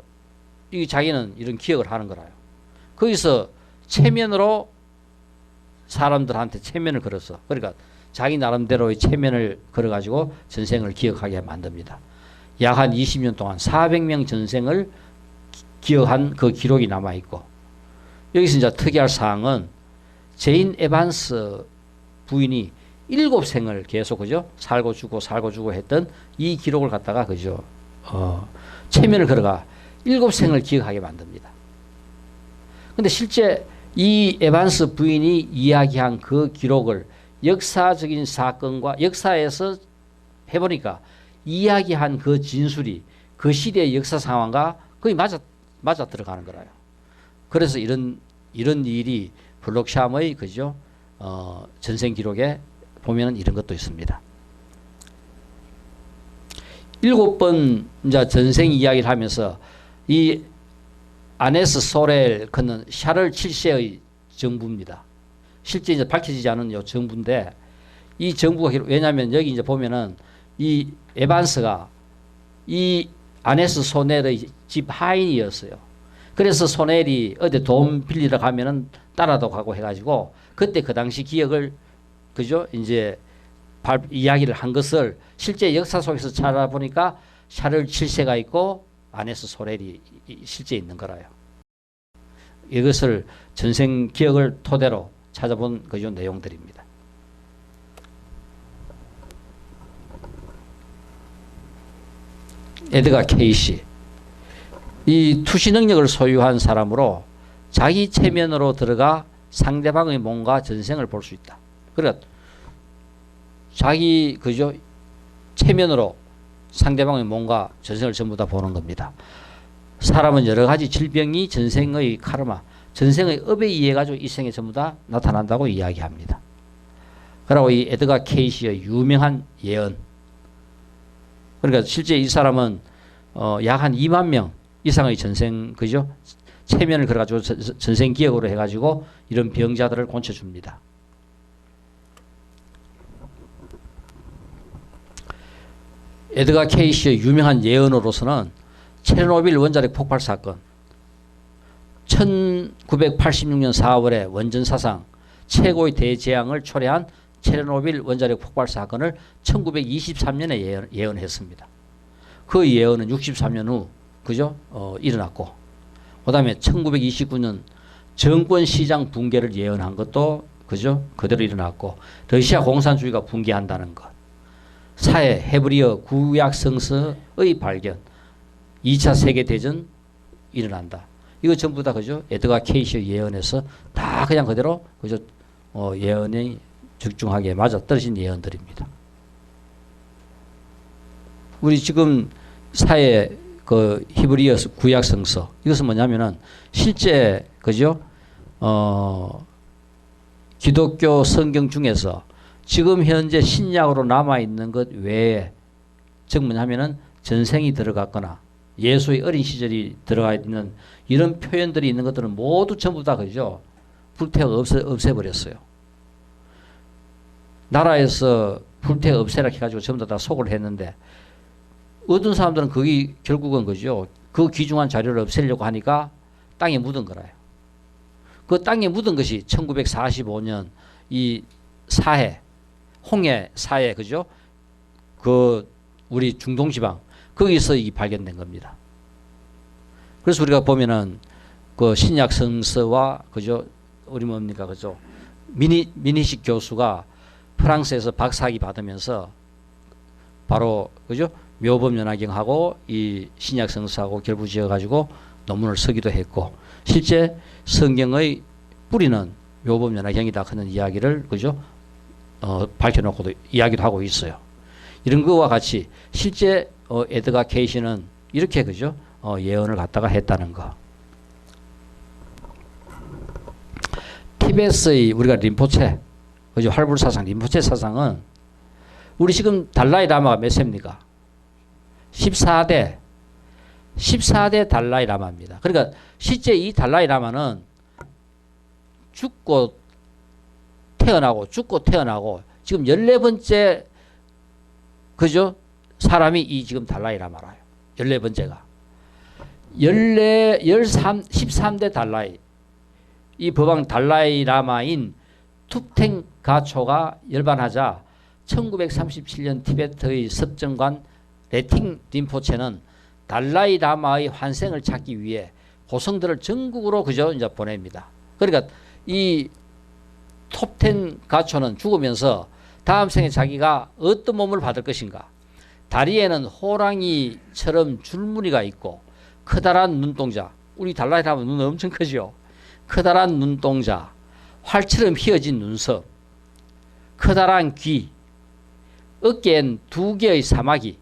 A: 이 자기는 이런 기억을 하는 거라요. 거기서 체면으로 사람들한테 체면을 걸어서 그러니까 자기 나름대로의 체면을 걸어가지고 전생을 기억하게 만듭니다. 약 한 20년 동안 400명 전생을 기억한 그 기록이 남아있고 여기서 이제 특이할 사항은 제인 에반스 부인이 7생을 계속 그죠? 살고 죽고 했던 이 기록을 갖다가 그죠? 체면을 걸어가 7생을 기억하게 만듭니다. 근데 실제 이 에반스 부인이 이야기한 그 기록을 역사적인 사건과 역사에서 해보니까 이야기한 그 진술이 그 시대의 역사 상황과 거의 맞아 들어가는 거라요. 그래서 이런 일이 블록샴의 그죠? 전생 기록에 보면은 이런 것도 있습니다. 7번 이제 전생 이야기를 하면서 이 아네스 소렐 그는 샤를 7세의 정부입니다. 실제 이제 밝혀지지 않은 요 정부인데 이 정부가 왜냐하면 여기 이제 보면은 이 에반스가 이 아네스 소넬의 집 하인이었어요. 그래서 소넬이 어디 돈 빌리러 가면은 따라도 가고 해가지고 그때 그 당시 기억을 그죠? 이제 이야기를 한 것을 실제 역사 속에서 찾아보니까 샤를 7세가 있고 아네스 소넬이 실제 있는 거라요. 이것을 전생 기억을 토대로 찾아본 그죠 내용들입니다. 에드가 케이시 이 투시 능력을 소유한 사람으로 자기 체면으로 들어가 상대방의 몸과 전생을 볼 수 있다. 그러니까 자기 그죠 체면으로 상대방의 몸과 전생을 전부 다 보는 겁니다. 사람은 여러 가지 질병이 전생의 카르마 전생의 업에 의해 가지고 이 생에 전부 다 나타난다고 이야기합니다. 그리고 이 에드가 케이시의 유명한 예언. 그러니까 실제 이 사람은 약 한 2만 명 이상의 전생 그죠? 체면을 걸어가지고 전생 기억으로 해가지고 이런 병자들을 고쳐줍니다. 에드가 케이시의 유명한 예언으로서는 체르노빌 원자력 폭발 사건, 1986년 4월에 원전 사상 최고의 대재앙을 초래한 체르노빌 원자력 폭발 사건을 1923년에 예언했습니다. 그 예언은 63년 후 그죠? 일어났고, 그 다음에 1929년 정권 시장 붕괴를 예언한 것도 그죠? 그대로 일어났고, 러시아 공산주의가 붕괴한다는 것, 사해 헤브리어 구약 성서의 발견, 2차 세계대전 일어난다. 이거 전부 다 그죠? 에드가 케이시의 예언에서 다 그냥 그대로 그죠? 예언이 적중하게 맞아 떨어진 예언들입니다. 우리 지금 사회 그 히브리어 구약 성서 이것은 뭐냐면은 실제 그죠? 기독교 성경 중에서 지금 현재 신약으로 남아 있는 것 외에 즉 뭐냐면은 전생이 들어갔거나 예수의 어린 시절이 들어가 있는 이런 표현들이 있는 것들은 모두 전부 다 그죠? 불태워 없애버렸어요. 나라에서 불태워 없애라 해가지고 전부 다 소거를 했는데 어떤 사람들은 그게 결국은 그죠? 그 귀중한 자료를 없애려고 하니까 땅에 묻은 거라요. 그 땅에 묻은 것이 1945년 이 사해, 홍해 사해 그죠? 그 우리 중동지방 거기서 이 발견된 겁니다. 그래서 우리가 보면은 그 신약 성서와 그죠? 우리 뭡니까 그죠? 미니식 교수가 프랑스에서 박사학위 받으면서 바로 그죠? 묘범연화경하고 이 신약 성서하고 결부지어 가지고 논문을 쓰기도 했고, 실제 성경의 뿌리는 묘범연화경이다 하는 이야기를 그죠? 밝혀놓고도 이야기도 하고 있어요. 이런 것과 같이 실제 에드가 케이시는 이렇게 그죠? 예언을 갖다가 했다는 거. 티베트의 우리가 림포체 그죠? 활불 사상, 림포체 사상은 우리 지금 달라이 라마가 몇 세입니까? 14대 달라이 라마입니다. 그러니까 실제 이 달라이 라마는 죽고 태어나고 지금 14번째 그죠? 사람이 이 지금 달라이 라마라요. 14번째가. 13대 달라이. 이 법왕 달라이 라마인 툭텐 가초가 열반하자 1937년 티베트의 섭정관 레팅 림포체는 달라이 라마의 환생을 찾기 위해 고성들을 전국으로 그저 이제 보냅니다. 그러니까 이 톱텐 가초는 죽으면서 다음 생에 자기가 어떤 몸을 받을 것인가. 다리에는 호랑이처럼 줄무늬가 있고 커다란 눈동자. 우리 달라이 라마 눈 엄청 크죠. 커다란 눈동자, 활처럼 휘어진 눈썹, 커다란 귀, 어깨엔 2개의 사마귀,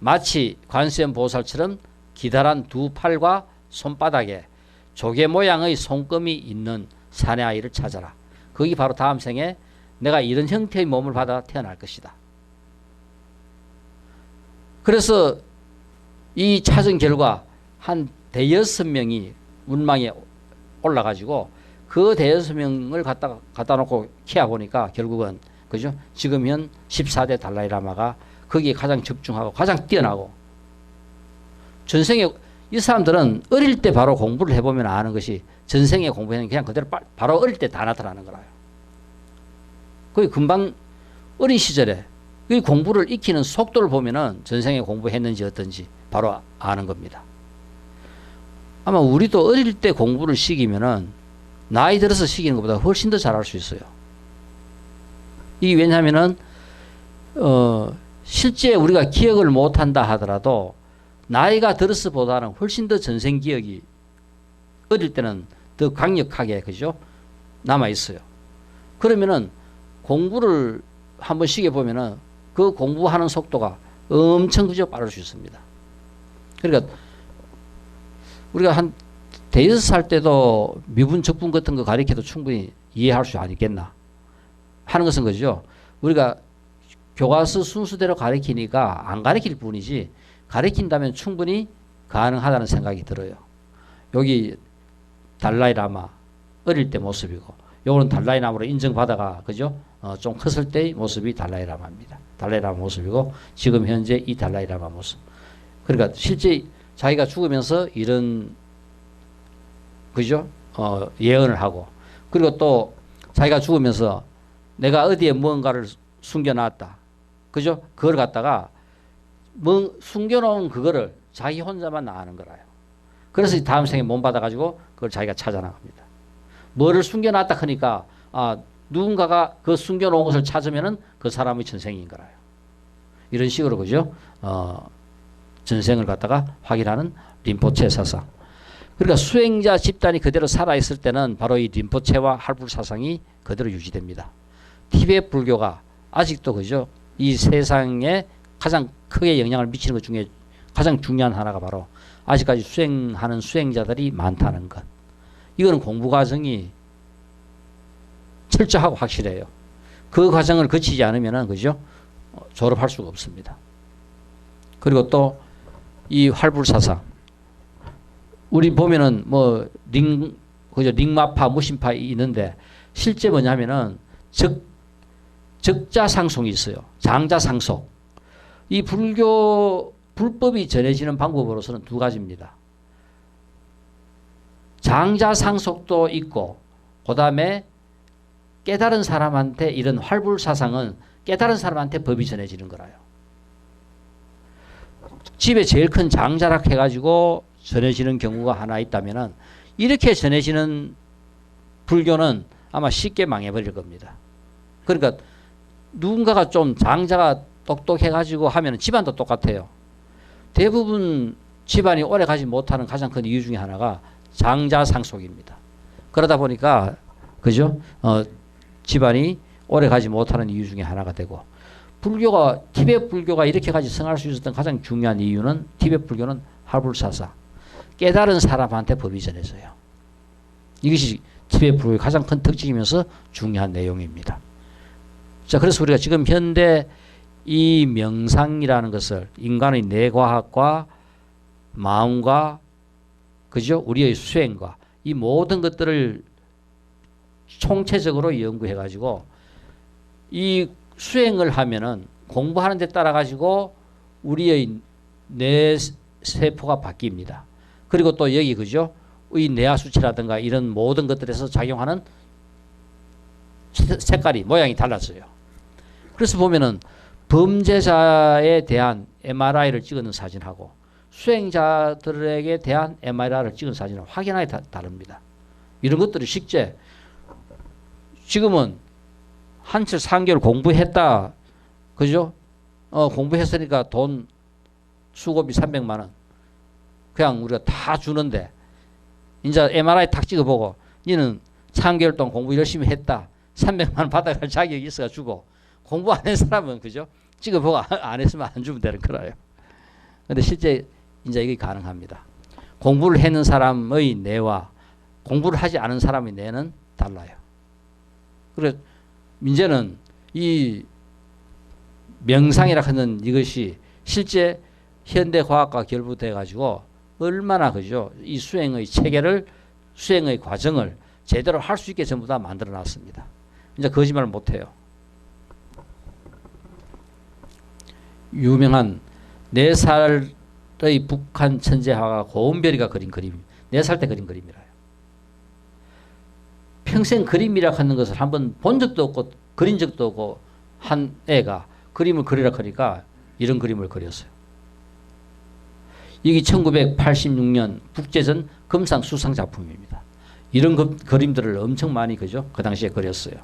A: 마치 관세음 보살처럼 기다란 2팔과 손바닥에 조개 모양의 손금이 있는 사내아이를 찾아라. 거기 바로 다음 생에 내가 이런 형태의 몸을 받아 태어날 것이다. 그래서 이 찾은 결과 한 대여섯 명이 문망에 올라가지고 그 대여섯 명을 갖다 놓고 키워 보니까 결국은 그죠? 지금 현 14대 달라이 라마가 거기에 가장 집중하고 가장 뛰어나고, 전생에 이 사람들은 어릴 때 바로 공부를 해보면 아는 것이 전생에 공부하는 그냥 그대로 바로 어릴 때 다 나타나는 거라요. 거기 금방 어린 시절에 이 공부를 익히는 속도를 보면은 전생에 공부했는지 어떤지 바로 아는 겁니다. 아마 우리도 어릴 때 공부를 시키면은 나이 들어서 시키는 것보다 훨씬 더 잘할 수 있어요. 이게 왜냐하면은 실제 우리가 기억을 못한다 하더라도 나이가 들어서보다는 훨씬 더 전생 기억이 어릴 때는 더 강력하게 그죠? 남아 있어요. 그러면은 공부를 한번 시켜 보면은 그 공부하는 속도가 엄청 그저 빠를 수 있습니다. 그러니까 우리가 한 대여섯 살 때도 미분, 적분 같은 거 가리켜도 충분히 이해할 수 있겠나 하는 것은 거죠. 우리가 교과서 순수대로 가리키니까 안 가리킬 뿐이지 가리킨다면 충분히 가능하다는 생각이 들어요. 여기 달라이라마 어릴 때 모습이고 요거는 달라이라마로 인정받아가 그죠? 좀 컸을 때의 모습이 달라이라마입니다. 달라이라마 모습이고 지금 현재 이 달라이라마 모습. 그러니까 실제 자기가 죽으면서 이런 그죠? 예언을 하고 그리고 또 자기가 죽으면서 내가 어디에 무언가를 숨겨놨다. 그죠? 그걸 갖다가 숨겨놓은 그거를 자기 혼자만 아는 거라요. 그래서 다음 생에 몸 받아가지고 그걸 자기가 찾아나갑니다. 뭐를 숨겨놨다 하니까 누군가가 그 숨겨놓은 것을 찾으면은 그 사람의 전생인 거라요. 이런 식으로 그죠? 전생을 갖다가 확인하는 림포체 사상. 그러니까 수행자 집단이 그대로 살아있을 때는 바로 이 림포체와 할불 사상이 그대로 유지됩니다. 티베트 불교가 아직도 그죠? 이 세상에 가장 크게 영향을 미치는 것 중에 가장 중요한 하나가 바로 아직까지 수행하는 수행자들이 많다는 것. 이거는 공부 과정이 철저하고 확실해요. 그 과정을 거치지 않으면은 그죠? 졸업할 수가 없습니다. 그리고 또 이 활불 사상. 우리 보면은 뭐 그죠? 링마파, 무신파 있는데 실제 뭐냐면은 적자상속이 있어요. 장자상속. 이 불법이 전해지는 방법으로서는 두 가지입니다. 장자상속도 있고 그 다음에 깨달은 사람한테 이런 활불사상은 깨달은 사람한테 법이 전해지는 거라요. 집에 제일 큰 장자락 해가지고 전해지는 경우가 하나 있다면은 이렇게 전해지는 불교는 아마 쉽게 망해버릴 겁니다. 그러니까 누군가가 좀 장자가 똑똑해가지고 하면 집안도 똑같아요. 대부분 집안이 오래 가지 못하는 가장 큰 이유 중에 하나가 장자상속입니다. 그러다 보니까 그죠? 집안이 오래 가지 못하는 이유 중에 하나가 되고 불교가 티베트 불교가 이렇게까지 성할 수 있었던 가장 중요한 이유는 티베트 불교는 할불사상 깨달은 사람한테 법이 전해져요. 이것이 티베트 불교의 가장 큰 특징이면서 중요한 내용입니다. 자, 그래서 우리가 지금 현대 이 명상이라는 것을 인간의 뇌과학과 마음과 그죠? 우리의 수행과 이 모든 것들을 총체적으로 연구해 가지고 이 수행을 하면은 공부하는 데 따라 가지고 우리의 뇌 세포가 바뀝니다. 그리고 또 여기 그죠? 이 뇌하 수치라든가 이런 모든 것들에서 작용하는 색깔이 모양이 달라져요. 그래서 보면은 범죄자에 대한 MRI를 찍는 사진하고 수행자들에게 대한 MRI를 찍은 사진은 확연하게 다릅니다. 이런 것들이 실제 지금은 한철 3개월 공부했다. 그죠? 공부했으니까 돈 수고비 300만 원. 그냥 우리가 다 주는데 이제 MRI 탁 찍어보고 니는 3개월 동안 공부 열심히 했다. 300만 원 받아갈 자격이 있어가 주고 공부 안 한 사람은 그죠? 찍어보고 안 했으면 안 주면 되는 거라요. 근데 실제 이제 이게 가능합니다. 공부를 했는 사람의 뇌와 공부를 하지 않은 사람의 뇌는 달라요. 그래서 이제는 이 명상이라 하는 이것이 실제 현대 과학과 결부돼 가지고 얼마나 그죠? 이 수행의 체계를 수행의 과정을 제대로 할 수 있게 전부 다 만들어 놨습니다. 이제 거짓말 못 해요. 유명한 4살의 북한 천재화가 고은별이가 그린 그림, 4살 때 그린 그림이라요. 평생 그림이라 하는 것을 한번 본 적도 없고 그린 적도 없고 한 애가 그림을 그리라 하니까 이런 그림을 그렸어요. 이게 1986년 국제전 금상 수상 작품입니다. 이런 그림들을 엄청 많이 그죠? 그 당시에 그렸어요.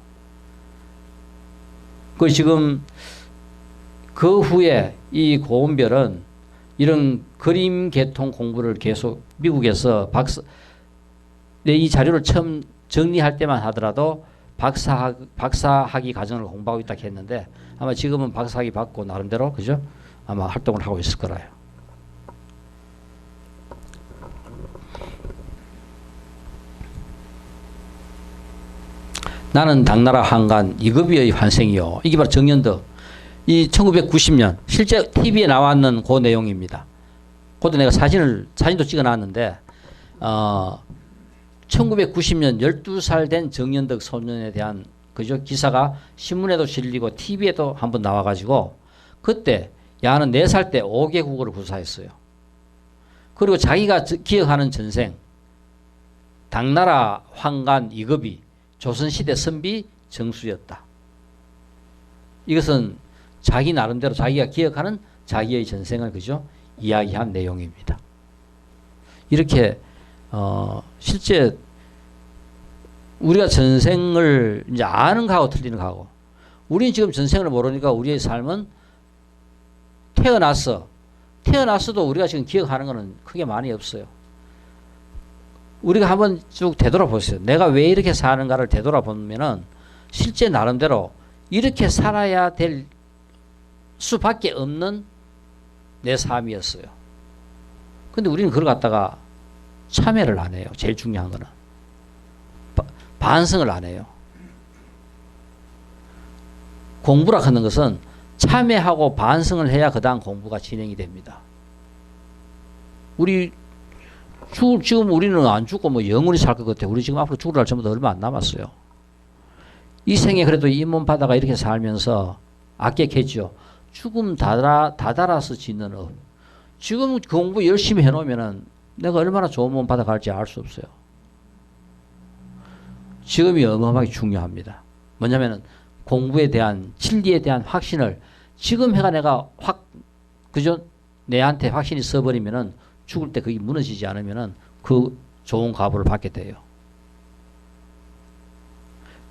A: 그 지금 그 후에 이 고은별은 이런 그림 계통 공부를 계속 미국에서 이 자료를 처음 정리할 때만 하더라도 박사학위 과정을 공부하고 있다 했는데 아마 지금은 박사학위 받고 나름대로 그죠? 아마 활동을 하고 있을 거라요. 나는 당나라 한간 이급이의 환생이요. 이게 바로 정년덕. 이 1990년 실제 TV에 나왔는 그 내용입니다. 그것도 내가 사진도 찍어놨는데 1990년 12살 된 정년덕 소년에 대한 그죠 기사가 신문에도 실리고 TV에도 한번 나와가지고 그때 야는 4살 때 5개 국어를 구사했어요. 그리고 자기가 기억하는 전생 당나라 황간 이급이 조선시대 선비 정수였다. 이것은 자기 나름대로 자기가 기억하는 자기의 전생을 그죠 이야기한 내용입니다. 이렇게 실제 우리가 전생을 이제 아는 거하고 틀리는 거하고 우리는 지금 전생을 모르니까 우리의 삶은 태어났어도 우리가 지금 기억하는 거는 크게 많이 없어요. 우리가 한번 쭉 되돌아보세요. 내가 왜 이렇게 사는가를 되돌아보면은 실제 나름대로 이렇게 살아야 될 수밖에 없는 내 삶이었어요. 근데 우리는 그걸 갖다가 참여를 안 해요. 제일 중요한 거는. 반성을 안 해요. 공부라 하는 것은 참여하고 반성을 해야 그 다음 공부가 진행이 됩니다. 지금 우리는 안 죽고 뭐 영원히 살 것 같아. 우리 지금 앞으로 죽을 날 전부 다 얼마 안 남았어요. 이 생에 그래도 이 몸 바다가 이렇게 살면서 악객했죠. 죽음 다달아서 짓는 업. 지금 공부 열심히 해놓으면은 내가 얼마나 좋은 몸 받아갈지 알 수 없어요. 지금이 어마어마하게 중요합니다. 뭐냐면은 공부에 대한 진리에 대한 확신을 지금 해가 내가 그죠? 내한테 확신이 써버리면은 죽을 때 그게 무너지지 않으면은 그 좋은 과보를 받게 돼요.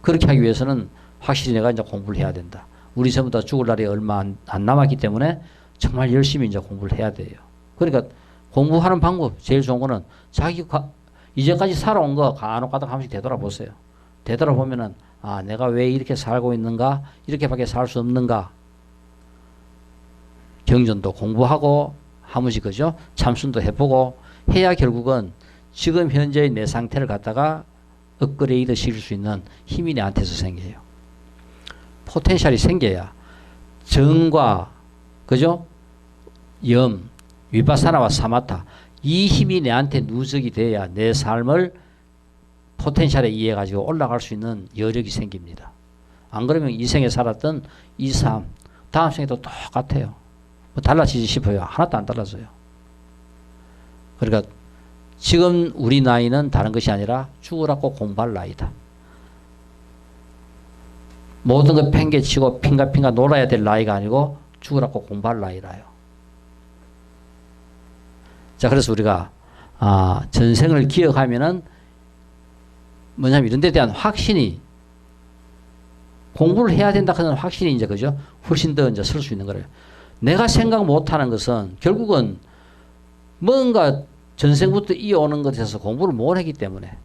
A: 그렇게 하기 위해서는 확실히 내가 이제 공부를 해야 된다. 우리 전부 다 죽을 날이 얼마 안 남았기 때문에 정말 열심히 이제 공부를 해야 돼요. 그러니까 공부하는 방법 제일 좋은 거는 이제까지 살아온 거 간혹 가다가 한 번씩 되돌아보세요. 되돌아보면은 내가 왜 이렇게 살고 있는가? 이렇게밖에 살 수 없는가? 경전도 공부하고 한 번씩 그죠? 참선도 해보고 해야 결국은 지금 현재의 내 상태를 갖다가 업그레이드 시킬 수 있는 힘이 내한테서 생겨요. 포텐셜이 생겨야 정과 그죠? 염, 위파사나와 사마타 이 힘이 내한테 누적이 돼야 내 삶을 포텐셜에 의해 가지고 올라갈 수 있는 여력이 생깁니다. 안 그러면 이 생에 살았던 이 삶 다음 생에도 똑같아요. 뭐 달라지지 싶어요. 하나도 안 달라져요. 그러니까 지금 우리 나이는 다른 것이 아니라 죽으라고 공부할 나이다. 모든 걸 팽개치고 핑가핑가 놀아야 될 나이가 아니고 죽으라고 공부할 나이라요. 자, 그래서 우리가 전생을 기억하면은 뭐냐면 이런 데 대한 확신이 공부를 해야 된다 하는 확신이 이제 그죠? 훨씬 더 이제 설 수 있는 거예요. 내가 생각 못 하는 것은 결국은 뭔가 전생부터 이어오는 것에서 공부를 못 했기 때문에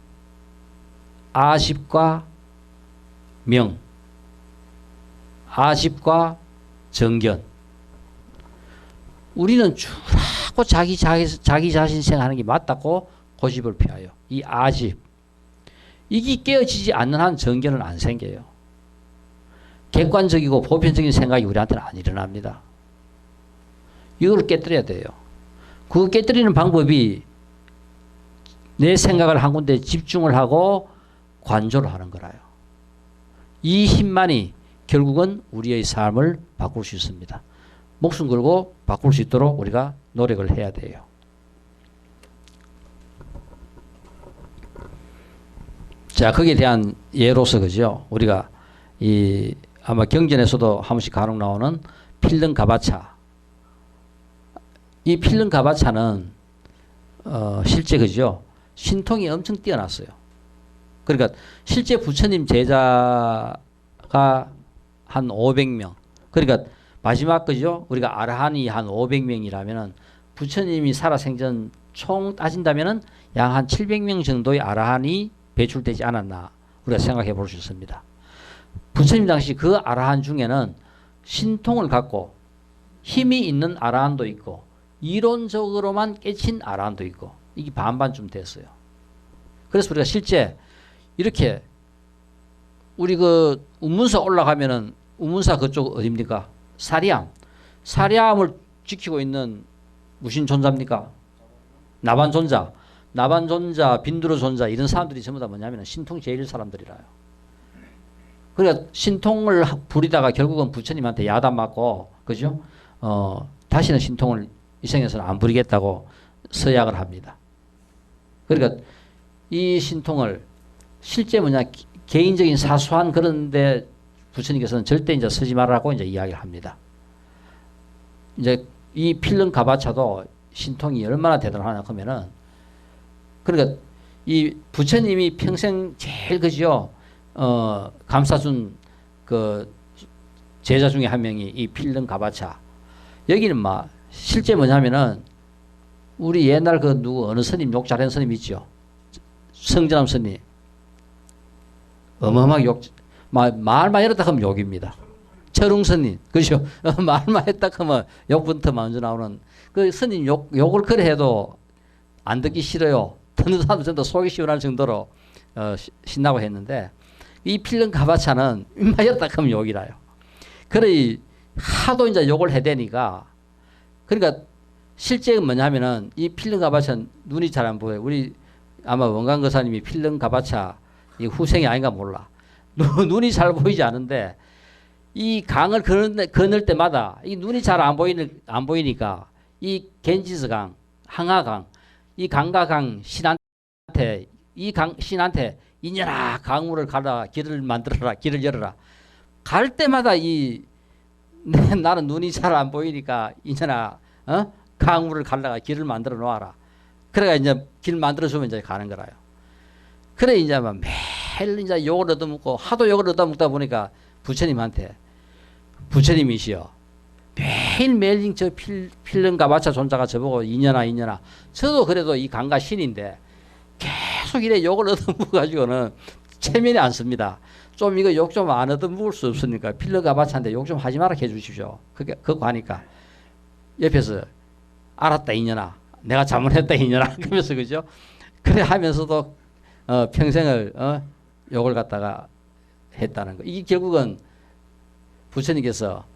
A: 아십과 명, 아십과 정견. 우리는 주라고 자기 자신 생각하는 게 맞다고 고집을 피하여. 이 아십. 이게 깨어지지 않는 한 정견은 안 생겨요. 객관적이고 보편적인 생각이 우리한테는 안 일어납니다. 이걸 깨뜨려야 돼요. 그 깨뜨리는 방법이 내 생각을 한 군데 집중을 하고 관조를 하는 거라요. 이 힘만이 결국은 우리의 삶을 바꿀 수 있습니다. 목숨 걸고 바꿀 수 있도록 우리가 노력을 해야 돼요. 자, 거기에 대한 예로서 그죠? 우리가 아마 경전에서도 한 번씩 간혹 나오는 필름 가바차. 이 필름 가바차는 실제 그죠? 신통이 엄청 뛰어났어요. 그러니까 실제 부처님 제자가 한 500명. 그러니까 마지막 그죠? 우리가 아라한이 한 500명이라면은 부처님이 살아생전 총 따진다면은 약 한 700명 정도의 아라한이 배출되지 않았나 우리가 생각해 볼 수 있습니다. 부처님 당시 그 아라한 중에는 신통을 갖고 힘이 있는 아라한도 있고 이론적으로만 깨친 아라한도 있고 이게 반반쯤 됐어요. 그래서 우리가 실제 이렇게 우리 그 운문사 올라가면은 운문사 그쪽 어딥니까? 사리암. 사리암을 지키고 있는 무슨 존재입니까? 나반존자. 나반존자, 빈두르존자 이런 사람들이 전부 다 뭐냐면 신통 제일 사람들이라요. 그러니까 신통을 부리다가 결국은 부처님한테 야단 맞고 그죠? 다시는 신통을 이 생에서는 안 부리겠다고 서약을 합니다. 그러니까 이 신통을 실제 뭐냐 개인적인 사소한 그런데 부처님께서는 절대 이제 서지 말라고 이제 이야기를 합니다. 이제 이 필름 가바차도 신통이 얼마나 대단하냐 하면은 그러니까 이 부처님이 평생 제일 그죠 감싸준 그 제자 중에 한 명이 이 필름 가바차. 여기는 막 실제 뭐냐면은 우리 옛날 그 누구 어느 스님 욕 잘하는 스님 있죠. 성전함 스님. 어마어마하게 욕 말만 이렇다 하면 욕입니다. 철웅 스님 그죠? 말만 했다 하면 욕부터 먼저 나오는 그 스님 욕을 그래 해도 안 듣기 싫어요. 듣는 사람도 전부 속이 시원할 정도로 신나고 했는데 이 필름 가바차는 입만 열었다 하면 욕이라요. 그래 하도 이제 욕을 해대니까 그러니까 실제 뭐냐면은 이 필름 가바차 눈이 잘 안 보여요. 우리 아마 원광 거사님이 필름 가바차 이 후생이 아닌가 몰라. 눈이 잘 보이지 않은데 이 강을 건널 때마다 이 눈이 잘 안 보이니까 이 겐지스 강, 항하강, 이 강과 강 신한테 이 강 신한테 이년아 강물을 가라 길을 만들어라 길을 열어라 갈 때마다 나는 눈이 잘 안 보이니까 이년아 강물을 갈라가 길을 만들어 놓아라. 그래가 이제 길 만들어 주면 이제 가는 거라요. 그래 이제 막 매일 이제 욕을 얻어먹고 하도 욕을 얻어먹다 보니까 부처님이시여 매일매일 저 필름 가바차 존자가 저보고 이년아 저도 그래도 이 강가 신인데 계속 이래 욕을 얻어먹어가지고는 체면이 안 씁니다. 좀 이거 욕 좀 안 얻어먹을 수 없으니까 필름 가바차인데 욕 좀 하지 마라 해주십시오. 그거 하니까 옆에서 알았다 이년아 내가 잘못했다 이년아 그러면서 그죠? 그래 하면서도 평생을 욕을 갖다가 했다는 거. 이게 결국은 부처님께서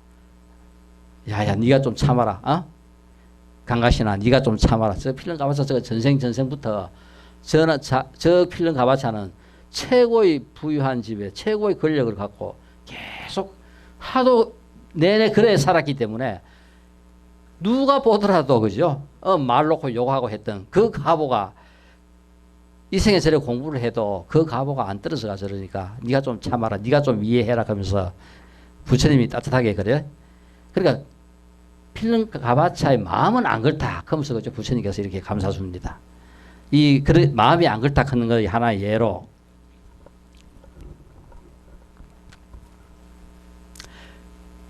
A: 야야 네가 좀 참아라. 강가신아 네가 좀 참아라. 저 필름 가바차 저거 전생부터 저 필름 가바차는 최고의 부유한 집에 최고의 권력을 갖고 계속 하도 내내 그래 살았기 때문에 누가 보더라도 그죠? 말 놓고 욕하고 했던 그 가보가 이 생에 저래 공부를 해도 그 가보가 안 떨어져가 저러니까 네가 좀 참아라. 네가 좀 이해해라 하면서 부처님이 따뜻하게 그래. 그러니까 필름 가바차의 마음은 안 그렇다 하면서 그죠? 부처님께서 이렇게 감사 줍니다. 마음이 안 그렇다 하는 거 하나의 예로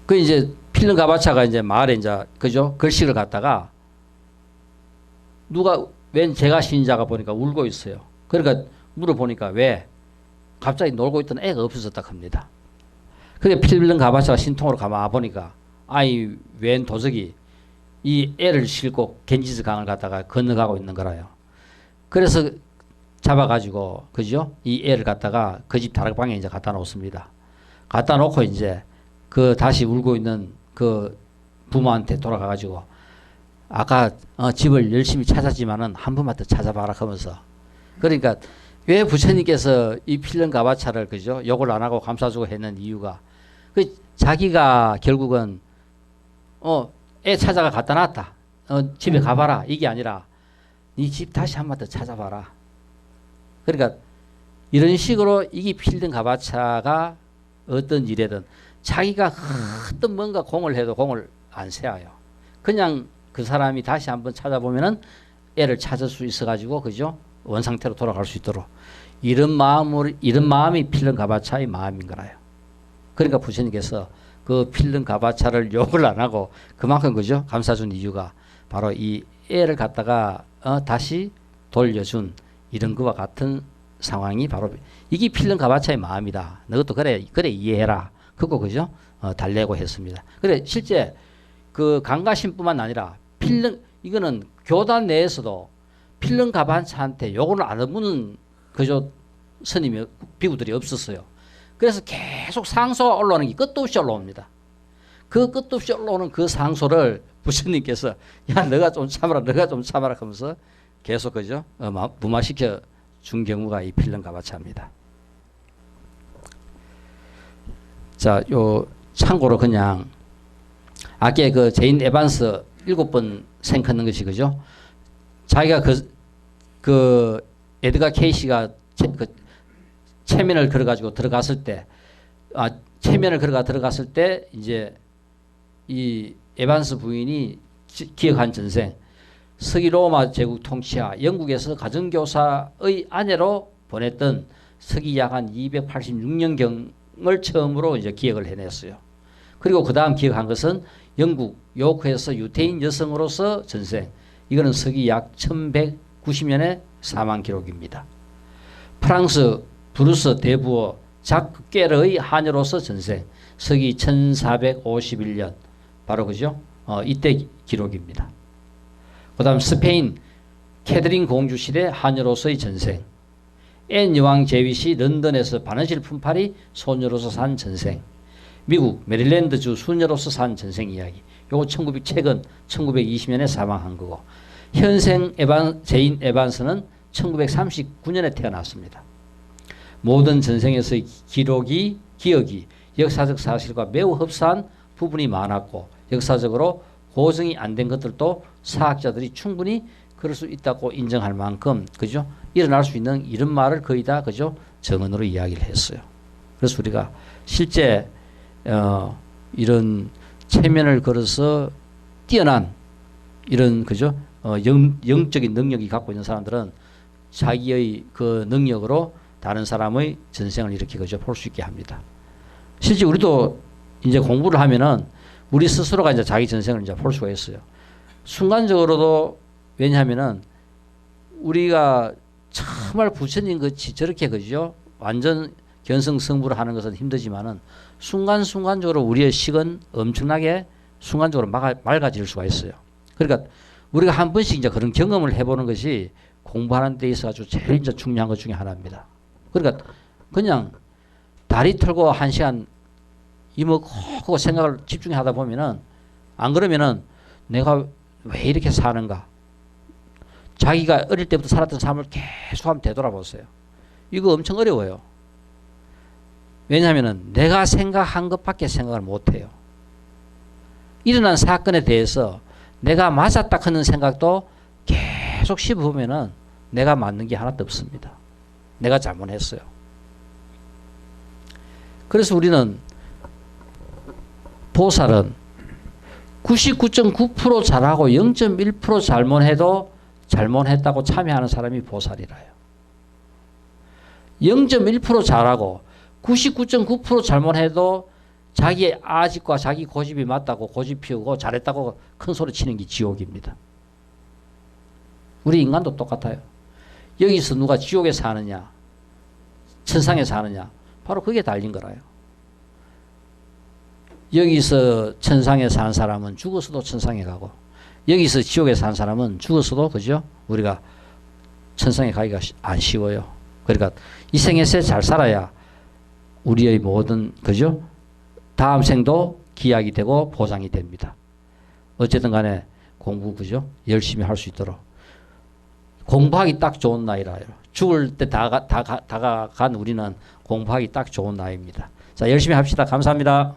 A: 그 이제 필름 가바차가 이제 마을에 이제 그죠? 글씨를 갖다가 웬 제가 신자가 보니까 울고 있어요. 그러니까 물어보니까 왜 갑자기 놀고 있던 애가 없어졌다 합니다. 그게 필름 가바차가 신통으로 가만 보니까 웬 도적이 이 애를 싣고 겐지스 강을 갖다가 건너가고 있는 거라요. 그래서 잡아가지고 그죠? 이 애를 갖다가 그 집 다락방에 이제 갖다 놓습니다. 갖다 놓고 이제 그 다시 울고 있는 그 부모한테 돌아가가지고 아까 집을 열심히 찾았지만은 한 번만 더 찾아봐라 하면서 그러니까 왜 부처님께서 이 필름 가바차를 그죠? 욕을 안 하고 감싸주고 했는 이유가 그 자기가 결국은 애 찾아가 갖다 놨다. 집에 가봐라. 이게 아니라 네 집 다시 한 번 더 찾아봐라. 그러니까 이런 식으로 이게 필름 가바차가 어떤 일에든 자기가 어떤 뭔가 공을 해도 공을 안 세워요. 그냥 그 사람이 다시 한번 찾아보면은 애를 찾을 수 있어가지고 그죠? 원상태로 돌아갈 수 있도록 이런 마음이 필름 가바차의 마음인 거라요. 그러니까 부처님께서 그 필름 가바차를 욕을 안 하고 그만큼 그죠? 감싸준 이유가 바로 이 애를 갖다가 다시 돌려준 이런 것과 같은 상황이 바로 이게 필름 가바차의 마음이다. 너것도 그래 이해해라. 그거 그죠? 달래고 했습니다. 그래 실제 그 강가신뿐만 아니라 이거는 교단 내에서도 필름 가바차한테 욕을 안 하는 그저 스님이 비구들이 없었어요. 그래서 계속 상소가 올라오는 게 끝도 없이 올라옵니다. 그 끝도 없이 올라오는 그 상소를 부처님께서 야 너가 좀 참아라 너가 좀 참아라 하면서 계속 그죠 무마시켜 준 경우가 이 필름과 마찬가지입니다. 자, 요 참고로 그냥 아까 그 제인 에반스 7번 생각하는 것이 그죠? 자기가 그 에드가 케이시가 체면을 걸어가지고 들어갔을 때, 체면을 걸어가 들어갔을 때 이제 이 에반스 부인이 기억한 전생, 서기 로마 제국 통치하 영국에서 가정교사의 아내로 보냈던 서기 약 한 286년경을 처음으로 이제 기억을 해냈어요. 그리고 그 다음 기억한 것은 영국 요크에서 유태인 여성으로서 전생. 이거는 서기 약 1190년에 사망 기록입니다. 프랑스 브루스 대부어 자크 깨르의 하녀로서 전생. 서기 1451년. 바로 그죠? 이때 기록입니다. 그 다음 스페인 캐드린 공주 시대 하녀로서의 전생. 앤 여왕 제위 시 런던에서 바느질 품팔이 소녀로서 산 전생. 미국 메릴랜드주 수녀로서 산 전생 이야기. 요거 최근 1920년에 사망한 거고. 현생 제인 에반스는 1939년에 태어났습니다. 모든 전생에서의 기억이 역사적 사실과 매우 흡사한 부분이 많았고 역사적으로 고증이 안 된 것들도 사학자들이 충분히 그럴 수 있다고 인정할 만큼 그죠? 일어날 수 있는 이런 말을 거의 다 그죠? 정언으로 이야기를 했어요. 그래서 우리가 실제 이런 체면을 걸어서 뛰어난 이런 그죠? 영적인 능력이 갖고 있는 사람들은 자기의 그 능력으로 다른 사람의 전생을 이렇게 그죠? 볼 수 있게 합니다. 실제 우리도 이제 공부를 하면은 우리 스스로가 이제 자기 전생을 이제 볼 수가 있어요. 순간적으로도 왜냐하면은 우리가 정말 부처님 같이 저렇게 그죠? 완전 견성성불을 하는 것은 힘들지만은 순간순간적으로 우리의 식은 엄청나게 순간적으로 맑아질 수가 있어요. 그러니까 우리가 한 번씩 이제 그런 경험을 해보는 것이 공부하는 데 있어서 아주 제일 이제 중요한 것 중에 하나입니다. 그러니까 그냥 다리 털고 1시간 이먹고 생각을 집중하다 보면은 안 그러면은 내가 왜 이렇게 사는가? 자기가 어릴 때부터 살았던 삶을 계속 한번 되돌아보세요. 이거 엄청 어려워요. 왜냐하면은 내가 생각한 것밖에 생각을 못해요. 일어난 사건에 대해서 내가 맞았다 하는 생각도 계속 씹어보면은 내가 맞는 게 하나도 없습니다. 내가 잘못했어요. 그래서 우리는 보살은 99.9% 잘하고 0.1% 잘못해도 잘못했다고 참여하는 사람이 보살이라요. 0.1% 잘하고 99.9% 잘못해도 자기의 아집과 자기 고집이 맞다고 고집 피우고 잘했다고 큰 소리 치는 게 지옥입니다. 우리 인간도 똑같아요. 여기서 누가 지옥에 사느냐 천상에 사느냐 바로 그게 달린 거라요. 여기서 천상에 사는 사람은 죽어서도 천상에 가고 여기서 지옥에 사는 사람은 죽어서도 그죠? 우리가 천상에 가기가 안 쉬워요. 그러니까 이 생에서 잘 살아야 우리의 모든 그죠? 다음 생도 기약이 되고 보장이 됩니다. 어쨌든 간에 공부 그죠? 열심히 할 수 있도록 공부하기 딱 좋은 나이라요. 죽을 때 다가간 우리는 공부하기 딱 좋은 나이입니다. 자, 열심히 합시다. 감사합니다.